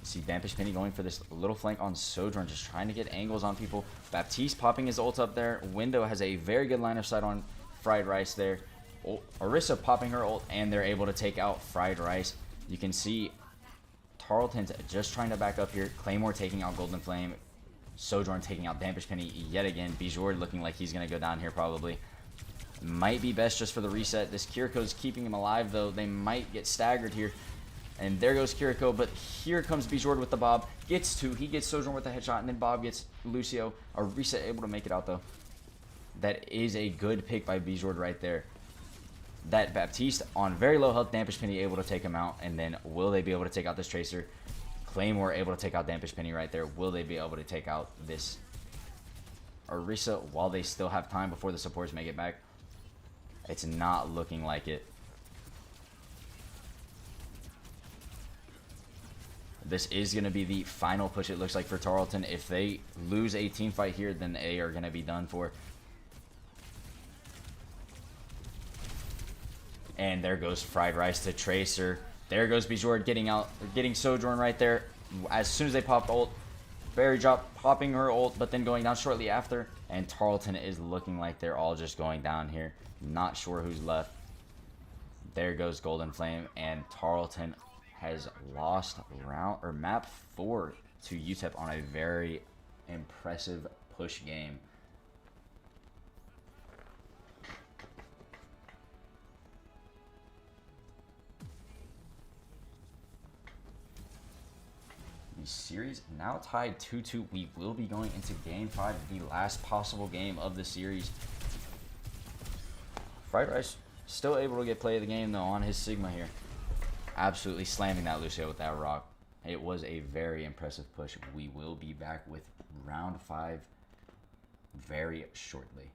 See Dampish Penny going for this little flank on Sojourn, just trying to get angles on people. Baptiste popping his ult up there. Window has a very good line of sight on Fried Rice there. Orisa popping her ult, and they're able to take out Fried Rice. You can see Tarleton's just trying to back up here. Claymore taking out Golden Flame. Sojourn taking out Dampish Penny yet again. Bijord looking like he's going to go down here probably. Might be best just for the reset. This Kiriko's keeping him alive though. They might get staggered here. And there goes Kiriko, but here comes Bijord with the Bob. Gets two. He gets Sojourn with the headshot, and then Bob gets Lucio. Arisa able to make it out, though. That is a good pick by Bijord right there. That Baptiste on very low health. Dampish Penny able to take him out. And then will they be able to take out this Tracer? Claymore able to take out Dampish Penny right there. Will they be able to take out this Arisa while they still have time before the supports make it back? It's not looking like it. This is going to be the final push, it looks like, for Tarleton. If they lose a team fight here, then they are going to be done for. And there goes Fried Rice to Tracer. There goes Bijord getting Sojourn right there. As soon as they pop ult, Berry Drop popping her ult, but then going down shortly after. And Tarleton is looking like they're all just going down here. Not sure who's left. There goes Golden Flame, and Tarleton has lost map 4 to UTEP on a very impressive push game. The series now tied 2-2. We will be going into game 5, the last possible game of the series. Fried Rice still able to get play of the game, though, on his Sigma here. Absolutely slamming that Lucio with that rock. It was a very impressive push. We will be back with round 5 very shortly.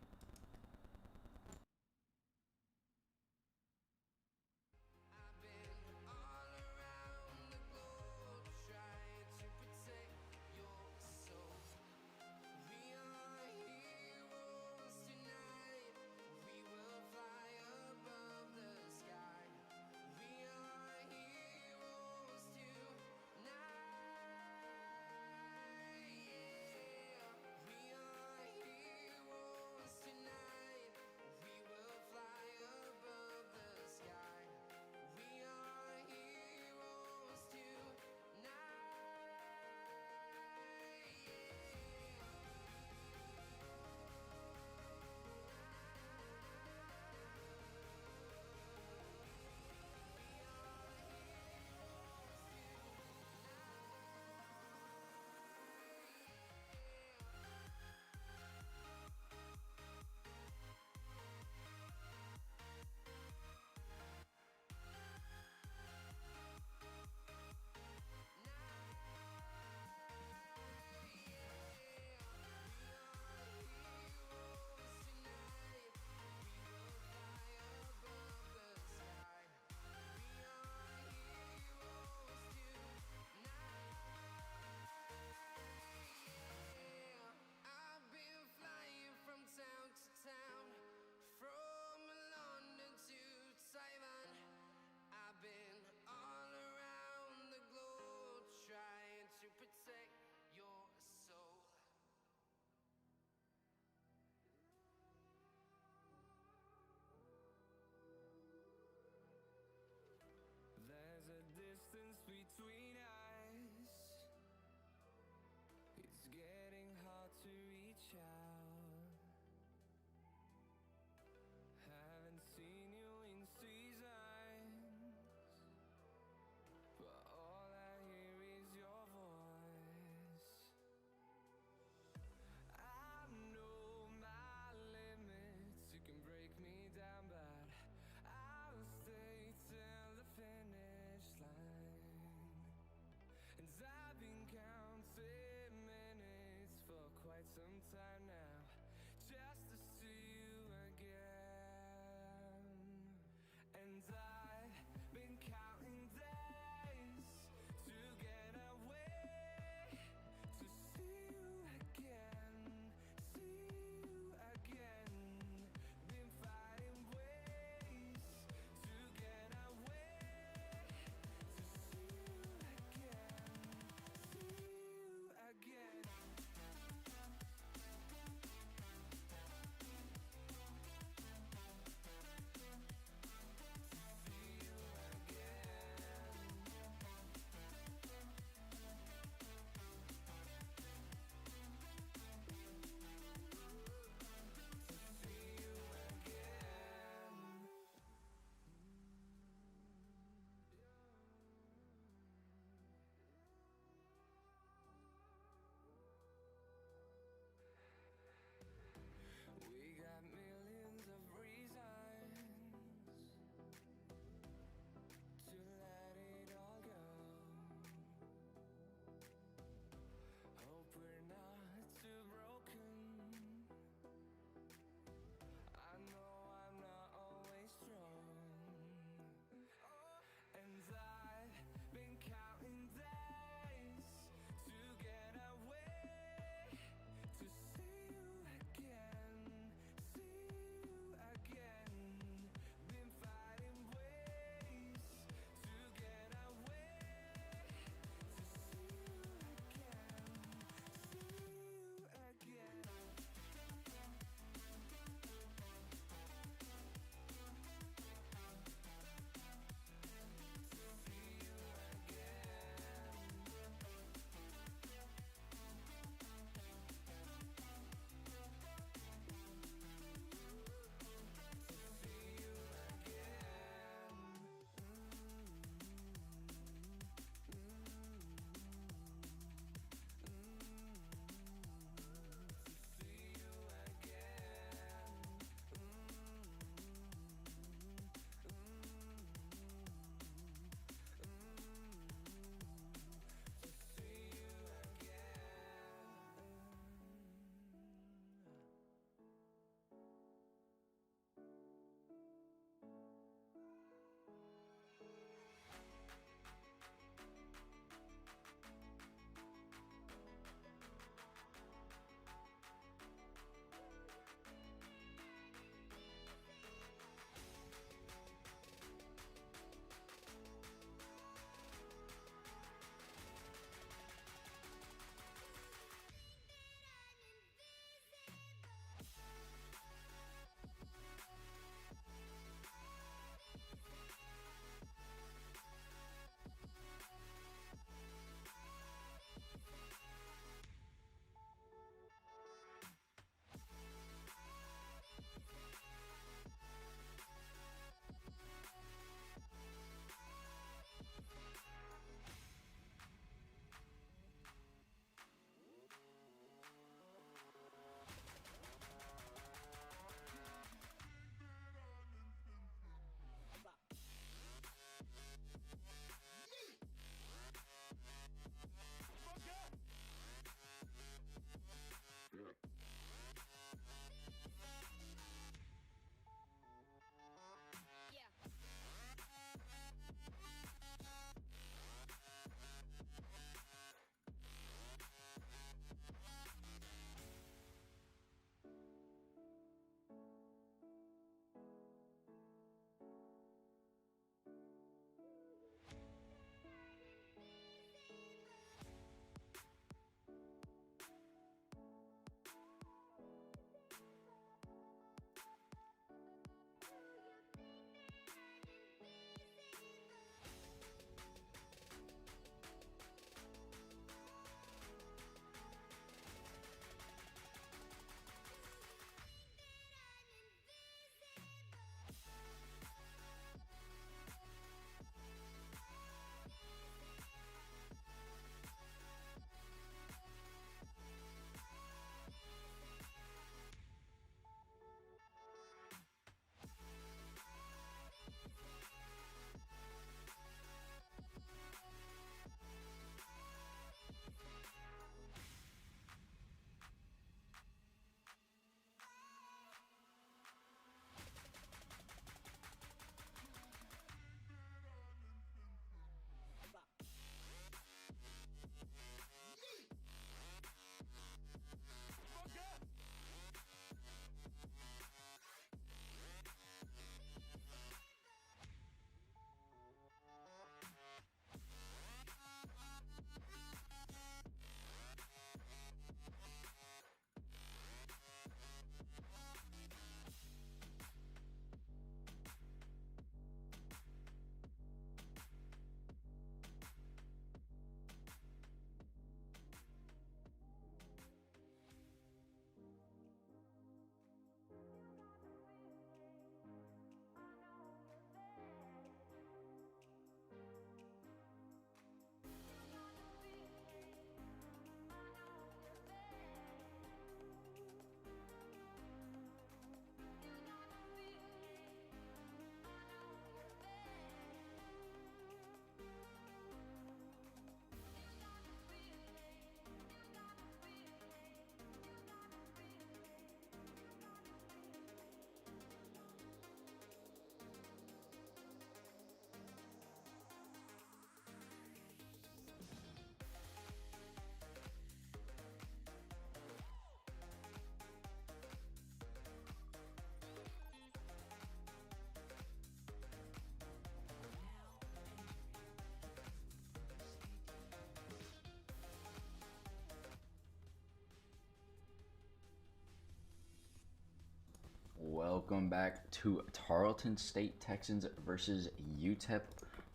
welcome back to Tarleton State Texans versus UTEP.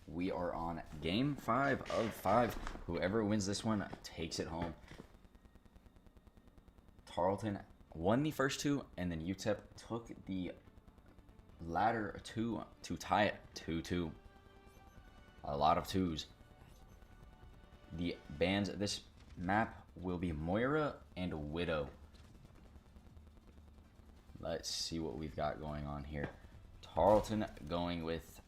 We are on game 5 of 5. Whoever wins this one takes it home. Tarleton won the first two, and then UTEP took the latter two to tie it 2-2. A lot of twos. The bans this map will be Moira and Widow. Let's see what we've got going on here. Tarleton going with,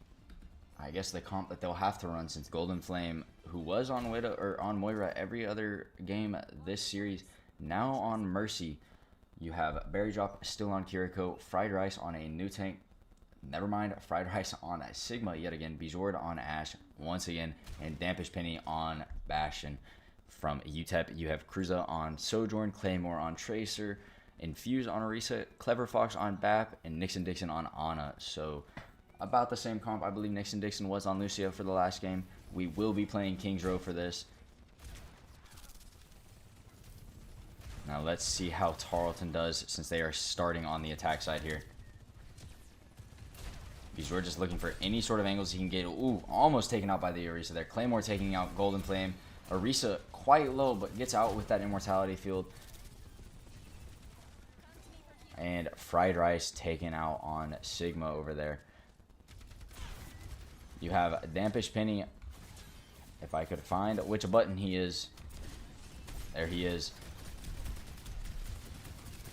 I guess, the comp that they'll have to run, since Golden Flame, who was on Widow or on Moira every other game this series, now on Mercy. You have Berry Drop still on Kiriko, Fried Rice on a new tank. Never mind, Fried Rice on Sigma yet again, Bijord on Ashe once again, and Dampish Penny on Bastion. From UTEP, you have Cruza on Sojourn, Claymore on Tracer, Infuse on Orisa, Clever Fox on Bap, and Nixon Dixon on Ana. So about the same comp. I believe Nixon Dixon was on Lucio for the last game. We will be playing Kings Row for this. Now let's see how Tarleton does, since they are starting on the attack side here. We're just looking for any sort of angles he can get. Ooh, almost taken out by the Orisa there. Claymore taking out Golden Flame. Orisa quite low, but gets out with that Immortality Field. And Fried Rice taken out on Sigma over there. You have Dampish Penny. If I could find which button he is. There he is.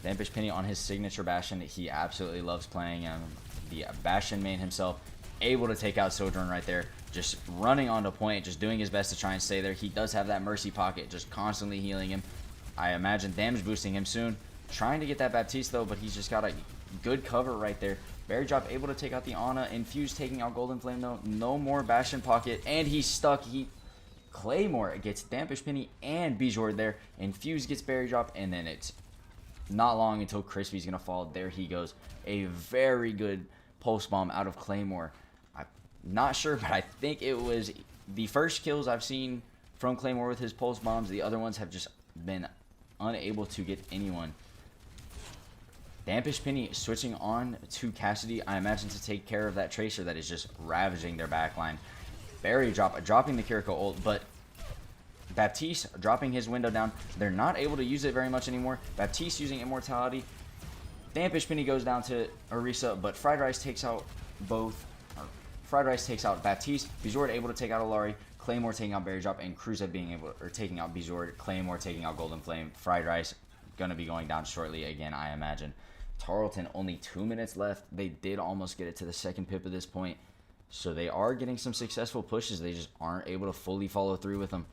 Dampish Penny on his signature Bastion. He absolutely loves playing him. The Bastion main himself, able to take out Sojourn right there. Just running onto point, just doing his best to try and stay there. He does have that Mercy pocket, just constantly healing him. I imagine damage boosting him soon. Trying to get that Baptiste though, but he's just got a good cover right there. Berry Drop able to take out the Ana. Infuse taking out Golden Flame though. No more Bastion pocket, and he's stuck. Claymore gets Dampish Penny and Bijord there. Infuse gets Berry Drop, and then it's not long until Crispy's gonna fall. There he goes. A very good pulse bomb out of Claymore. I'm not sure, but I think it was the first kills I've seen from Claymore with his pulse bombs. The other ones have just been unable to get anyone. Dampish Penny switching on to Cassidy, I imagine, to take care of that Tracer that is just ravaging their backline. Berry Drop dropping the Kiriko ult, but Baptiste dropping his window down. They're not able to use it very much anymore. Baptiste using Immortality. Dampish Penny goes down to Orisa, but Fried Rice takes out both. Fried Rice takes out Baptiste. Bijord able to take out Alari. Claymore taking out Berry Drop, and Cruza being able, or taking out Bijord. Claymore taking out Golden Flame. Fried Rice gonna be going down shortly again, I imagine. Tarleton only 2 minutes left. They did almost get it to the second pip at this point, so they are getting some successful pushes. They just aren't able to fully follow through with them.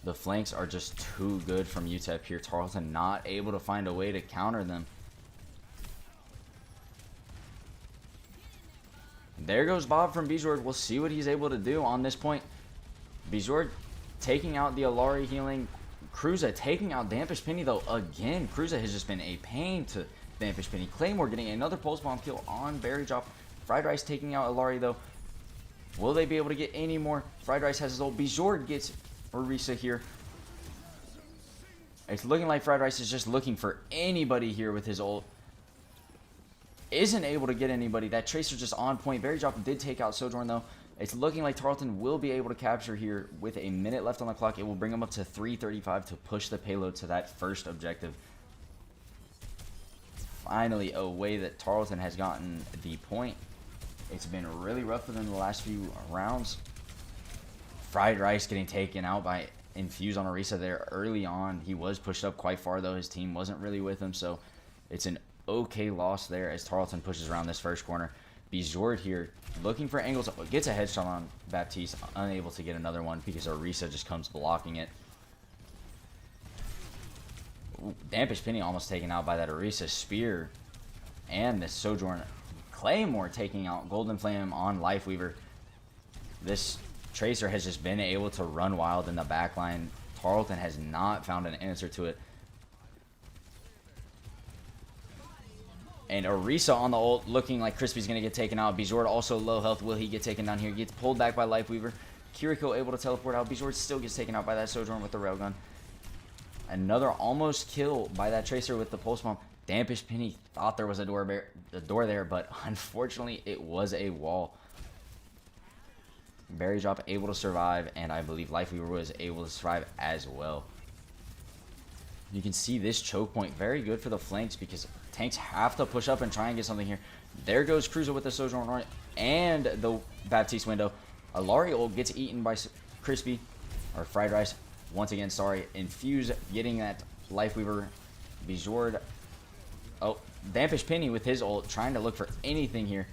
The flanks are just too good from UTEP here. Tarleton not able to find a way to counter them. There goes Bob from Bijord. We'll see what he's able to do on this point. Bijord taking out the Alari healing. Cruza taking out Dampish Penny though again. Cruza has just been a pain to Dampish Penny. Claymore getting another pulse bomb kill on Berry Drop. Fried Rice taking out Alari though. Will they be able to get any more? Fried Rice has his ult. Bijord gets Orisa here. It's looking like Fried Rice is just looking for anybody here with his ult. Isn't able to get anybody. That Tracer just on point. Berry Drop did take out Sojourn though. It's looking like Tarleton will be able to capture here with a minute left on the clock. It will bring them up to 3:35 to push the payload to that first objective. Finally, a way that Tarleton has gotten the point. It's been really rough for them the last few rounds. Fried Rice getting taken out by Infuse on Orisa there early on. He was pushed up quite far though. His team wasn't really with him, so it's an okay loss there as Tarleton pushes around this first corner. Bijord here looking for angles, gets a headshot on Baptiste, unable to get another one because Orisa just comes blocking it. Ooh, Dampish Penny almost taken out by that Orisa spear, and this Sojourn. Claymore taking out Golden Flame on Lifeweaver. This Tracer has just been able to run wild in the backline. Tarleton has not found an answer to it. And Orisa on the ult, looking like Crispy's going to get taken out. Bijord also low health. Will he get taken down here? Gets pulled back by Lifeweaver. Kiriko able to teleport out. Bijord still gets taken out by that Sojourn with the railgun. Another almost kill by that Tracer with the pulse bomb. Dampish Penny thought there was a door there, but unfortunately it was a wall. Berry Drop able to survive, and I believe Lifeweaver was able to survive as well. You can see this choke point very good for the flanks because tanks have to push up and try and get something here. There goes Cruiser with the Sojourn and the Baptiste window. Alari ult gets eaten by Crispy, or Fried Rice. Once again, sorry. Infuse getting that Lifeweaver. Bijord. Oh, Dampish Penny with his ult trying to look for anything here.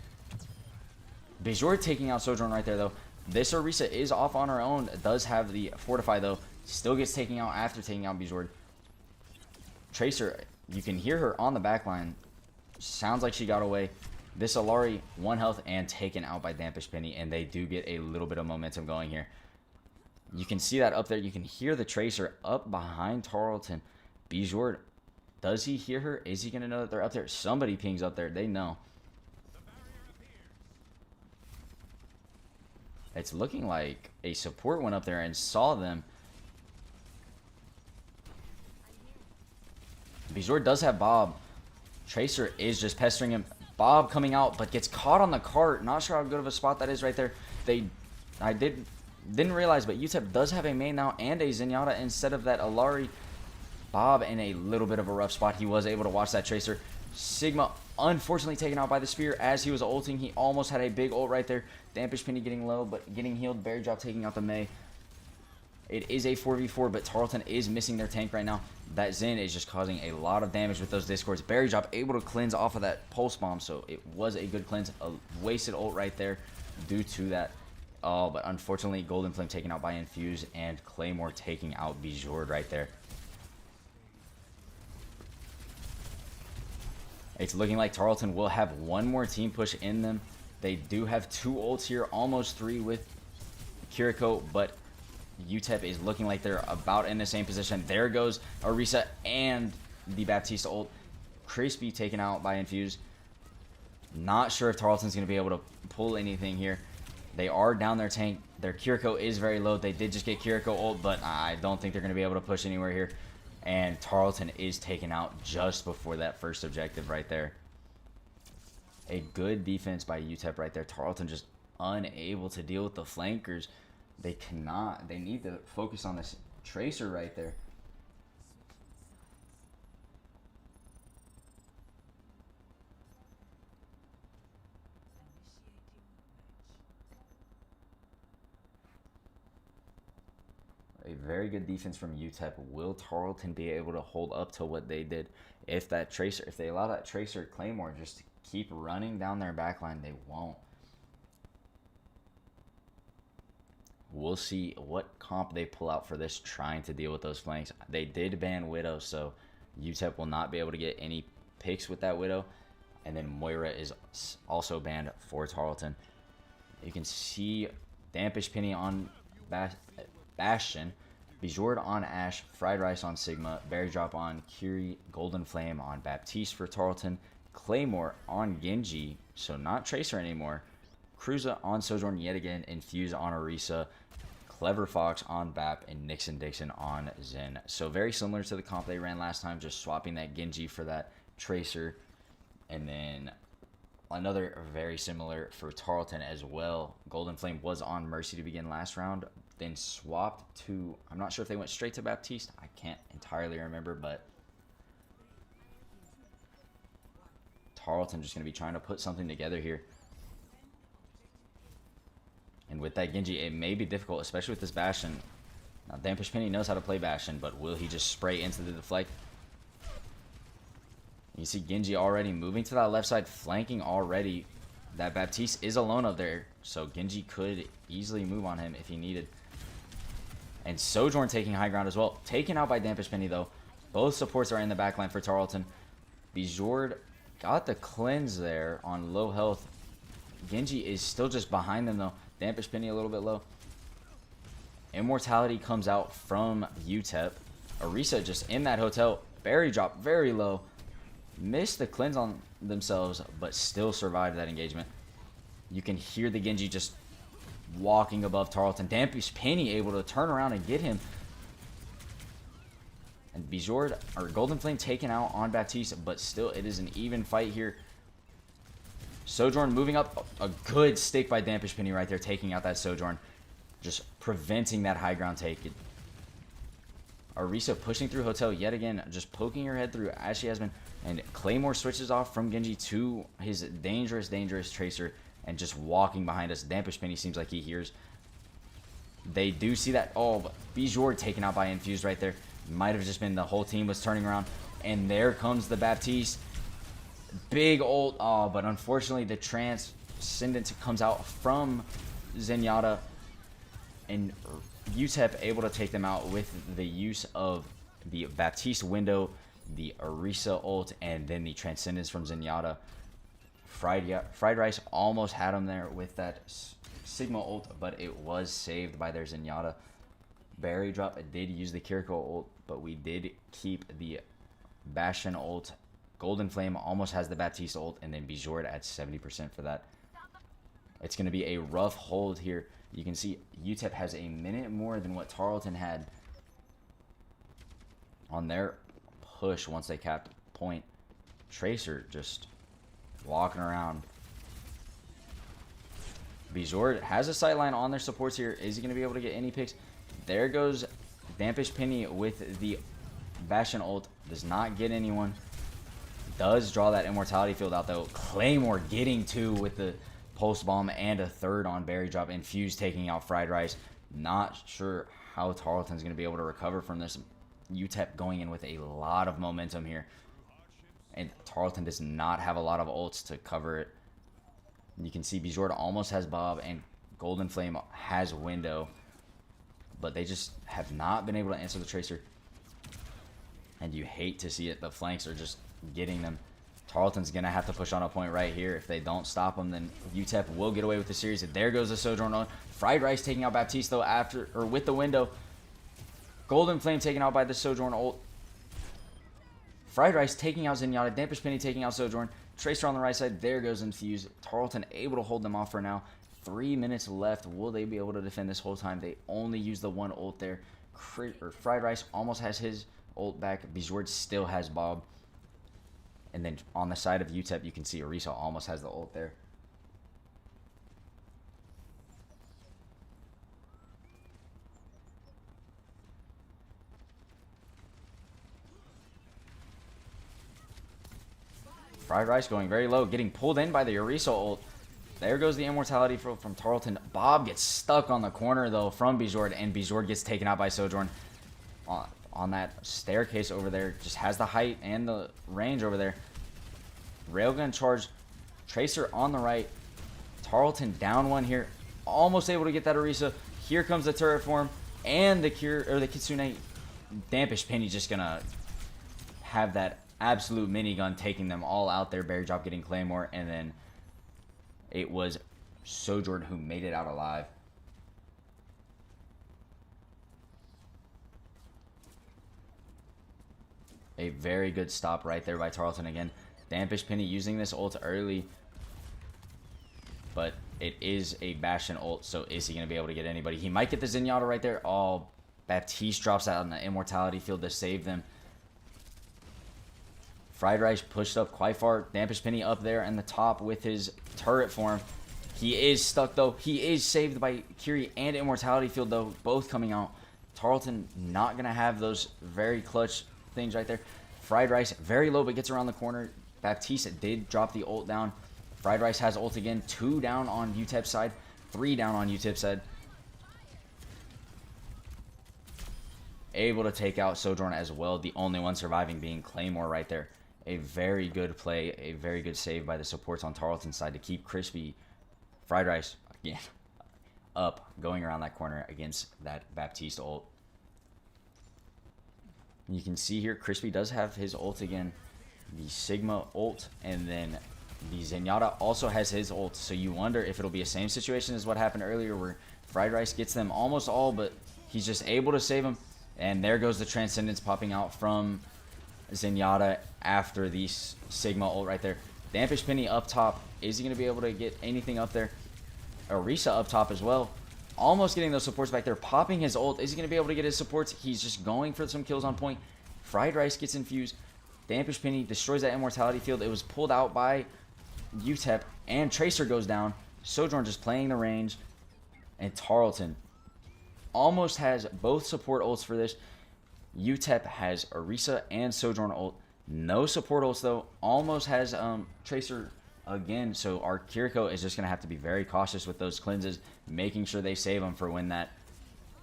Bijord taking out Sojourn right there though. This Orisa is off on her own. Does have the Fortify though. Still gets taken out after taking out Bijord. Tracer, you can hear her on the back line. Sounds like she got away. This Alari, 1 health and taken out by Dampish Penny, and they do get a little bit of momentum going here. You can see that up there. You can hear the Tracer up behind Tarleton. Bijord, does he hear her? Is he going to know that they're up there? Somebody pings up there. They know. It's looking like a support went up there and saw them. Bijord does have Bob. Tracer is just pestering him. Bob coming out, but gets caught on the cart. Not sure how good of a spot that is right there. I didn't realize, but UTEP does have a main now and a Zenyatta instead of that Alari. Bob in a little bit of a rough spot. He was able to watch that Tracer. Sigma unfortunately taken out by the spear as he was ulting. He almost had a big ult right there. Dampish Penny getting low, but getting healed. Berry Drop taking out the Mei. It is a 4v4, but Tarleton is missing their tank right now. That Zen is just causing a lot of damage with those Discords. Berry Drop able to cleanse off of that Pulse Bomb, so it was a good cleanse. A wasted ult right there due to that. Oh, but unfortunately, Golden Flame taken out by Infuse, and Claymore taking out Bijord right there. It's looking like Tarleton will have one more team push in them. They do have 2 ults here, almost 3 with Kiriko, but UTEP is looking like they're about in the same position. There goes Orisa and the Baptiste ult. Crispy taken out by Infuse. Not sure if Tarleton's going to be able to pull anything here. They are down their tank. Their Kiriko is very low. They did just get Kiriko ult, but I don't think they're going to be able to push anywhere here. And Tarleton is taken out just before that first objective right there. A good defense by UTEP right there. Tarleton just unable to deal with the flankers. They cannot. They need to focus on this Tracer right there. A very good defense from UTEP. Will Tarleton be able to hold up to what they did? If they allow that Tracer Claymore just to keep running down their backline, they won't. We'll see what comp they pull out for this, trying to deal with those flanks. They did ban Widow, so UTEP will not be able to get any picks with that Widow. And then Moira is also banned for Tarleton. You can see Dampish Penny on Bastion, Bijord on Ashe, Fried Rice on Sigma, Berry Drop on Kiri, Golden Flame on Baptiste for Tarleton, Claymore on Genji, so not Tracer anymore, Cruza on Sojourn yet again, Infuse on Orisa, Clever Fox on Bap, and Nixon Dixon on Zen. So very similar to the comp they ran last time, just swapping that Genji for that Tracer. And then another very similar for Tarleton as well. Golden Flame was on Mercy to begin last round, then swapped to, I'm not sure if they went straight to Baptiste. I can't entirely remember, but Tarleton just going to be trying to put something together here. And with that Genji, it may be difficult, especially with this Bastion. Now, Dampish Penny knows how to play Bastion, but will he just spray into the deflect? You see Genji already moving to that left side, flanking already. That Baptiste is alone up there, so Genji could easily move on him if he needed. And Sojourn taking high ground as well. Taken out by Dampish Penny, though. Both supports are in the backline for Tarleton. Bijord got the cleanse there on low health. Genji is still just behind them, though. Dampish Penny a little bit low. Immortality comes out from UTEP. Orisa just in that hotel. Berry Drop very low. Missed the cleanse on themselves, but still survived that engagement. You can hear the Genji just walking above Tarleton. Dampish Penny able to turn around and get him. And Bijord, or Golden Flame taken out on Baptiste, but still it is an even fight here. Sojourn moving up. A good stick by Dampish Penny right there, taking out that Sojourn. Just preventing that high ground take. Arisa pushing through Hotel yet again, just poking her head through as she has been. And Claymore switches off from Genji to his dangerous, dangerous Tracer and just walking behind us. Dampish Penny seems like he hears. They do see that. Oh, but Bijord taken out by Infused right there. Might have just been the whole team was turning around. And there comes the Baptiste. Big ult. Oh, but unfortunately the Transcendence comes out from Zenyatta. And UTEP able to take them out with the use of the Baptiste window, the Arisa ult, and then the Transcendence from Zenyatta. Fried Rice almost had him there with that Sigma ult, but it was saved by their Zenyatta. Berry Drop did use the Kiriko ult, but we did keep the Bastion ult. Golden Flame almost has the Baptiste ult, and then Bijord at 70% for that. It's going to be a rough hold here. You can see UTEP has a minute more than what Tarleton had on their push once they capped point. Tracer just walking around. Bijord has a sightline on their supports here. Is he going to be able to get any picks? There goes Dampish Penny with the Bastion ult. Does not get anyone. Does draw that Immortality field out though. Claymore getting two with the Pulse Bomb and a third on Berry Drop. Infused taking out Fried Rice. Not sure how Tarleton's going to be able to recover from this. UTEP going in with a lot of momentum here. And Tarleton does not have a lot of ults to cover it. You can see Bijord almost has Bob and Golden Flame has Window. But they just have not been able to answer the Tracer. And you hate to see it. The flanks are just getting them. Tarleton's going to have to push on a point right here. If they don't stop them, then UTEP will get away with the series. And there goes the Sojourn on. Fried Rice taking out Baptiste, though, after, or with the window. Golden Flame taken out by the Sojourn ult. Fried Rice taking out Zenyatta. Dampish Penny taking out Sojourn. Tracer on the right side. There goes Infuse. Tarleton able to hold them off for now. 3 minutes left. Will they be able to defend this whole time? They only use the one ult there. Fried Rice almost has his ult back. Bijord still has Bob. And then on the side of UTEP, you can see Arisa almost has the ult there. Fried Rice going very low, getting pulled in by the Arisa ult. There goes the Immortality from Tarleton. Bob gets stuck on the corner, though, from Bijord, and Bijord gets taken out by Sojourn on that staircase over there. Just has the height and the range over there. Railgun charge. Tracer on the right. Tarleton down one here. Almost able to get that Arisa. Here comes the turret form and the Kitsune. Dampish Penny just gonna have that absolute minigun taking them all out there. Berry Drop getting Claymore, and then it was Sojourn who made it out alive. A very good stop right there by Tarleton again. Dampish Penny using this ult early, but it is a Bastion ult, so is he going to be able to get anybody? He might get the Zenyatta right there. Oh, Baptiste drops out on the Immortality field to save them. Fried Rice pushed up quite far. Dampish Penny up there in the top with his turret form. He is stuck, though. He is saved by Kiri and Immortality field, though, both coming out. Tarleton not going to have those very clutch things right there. Fried Rice very low, but gets around the corner. Baptiste did drop the ult down. Fried Rice has ult again. 2 down on UTEP's side. 3 down on UTEP's side. Able to take out Sojourn as well. The only one surviving being Claymore right there. A very good play. A very good save by the supports on Tarleton's side to keep Crispy. Fried Rice again up, going around that corner against that Baptiste ult. You can see here Crispy does have his ult again. The Sigma ult, and then the Zenyatta also has his ult. So you wonder if it'll be the same situation as what happened earlier where Fried Rice gets them almost all, but he's just able to save them. And there goes the Transcendence popping out from Zenyatta after the Sigma ult right there. Dampish Penny up top. Is he going to be able to get anything up there? Arisa up top as well. Almost getting those supports back there. Popping his ult. Is he going to be able to get his supports? He's just going for some kills on point. Fried Rice gets infused. Dampish Penny destroys that Immortality Field. It was pulled out by UTEP, and Tracer goes down. Sojourn just playing the range. And Tarleton almost has both support ults for this. UTEP has Orisa and Sojourn ult. No support ults though. Almost has Tracer again. So our Kiriko is just going to have to be very cautious with those cleanses, making sure they save them for when that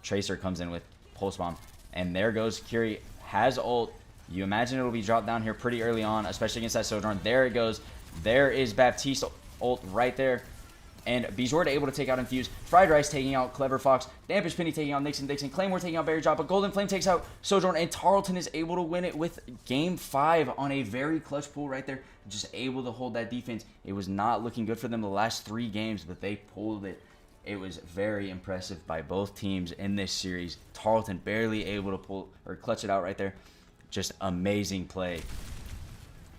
Tracer comes in with Pulse Bomb. And there goes Curie. Has ult. You imagine it'll be dropped down here pretty early on, especially against that Sojourn. There it goes. There is Baptiste ult right there. And Bijorda able to take out Infuse. Fried Rice taking out Clever Fox. Dampish Penny taking out Nixon Dixon. Claymore taking out Berry Drop. But Golden Flame takes out Sojourn. And Tarleton is able to win it with Game 5 on a very clutch pull right there. Just able to hold that defense. It was not looking good for them the last 3 games, but they pulled it. It was very impressive by both teams in this series. Tarleton barely able to pull or clutch it out right there. Just amazing play.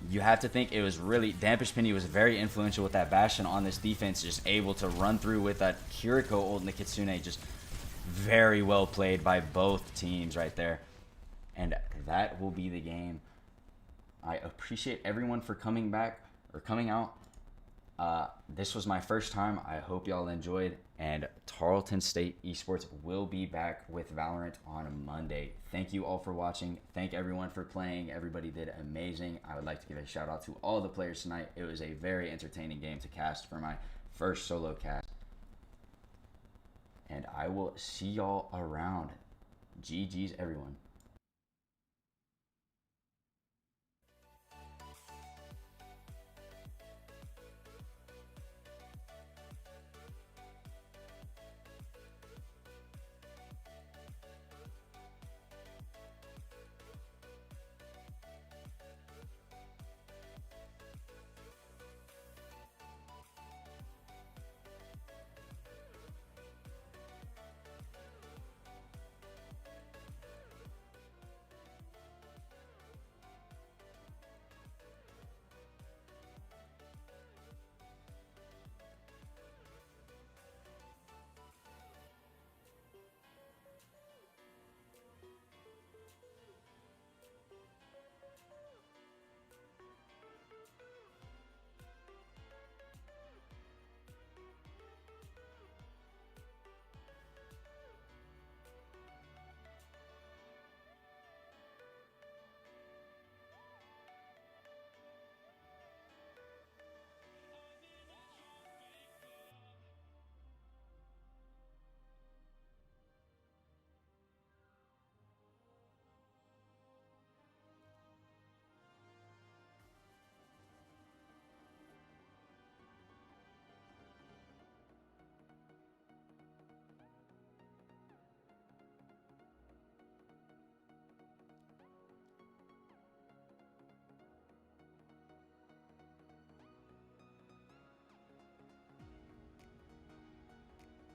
You have to think it was really, Dampish Penny was very influential with that Bastion on this defense, just able to run through with that Kiriko ult and the Kitsune. Just very well played by both teams right there. And that will be the game. I appreciate everyone for coming back or coming out. This was my first time. I hope y'all enjoyed. And Tarleton State Esports will be back with Valorant on Monday. Thank you all for watching. Thank everyone for playing. Everybody did amazing. I would like to give a shout out to all the players tonight. It was a very entertaining game to cast for my first solo cast. And I will see y'all around. GG's everyone.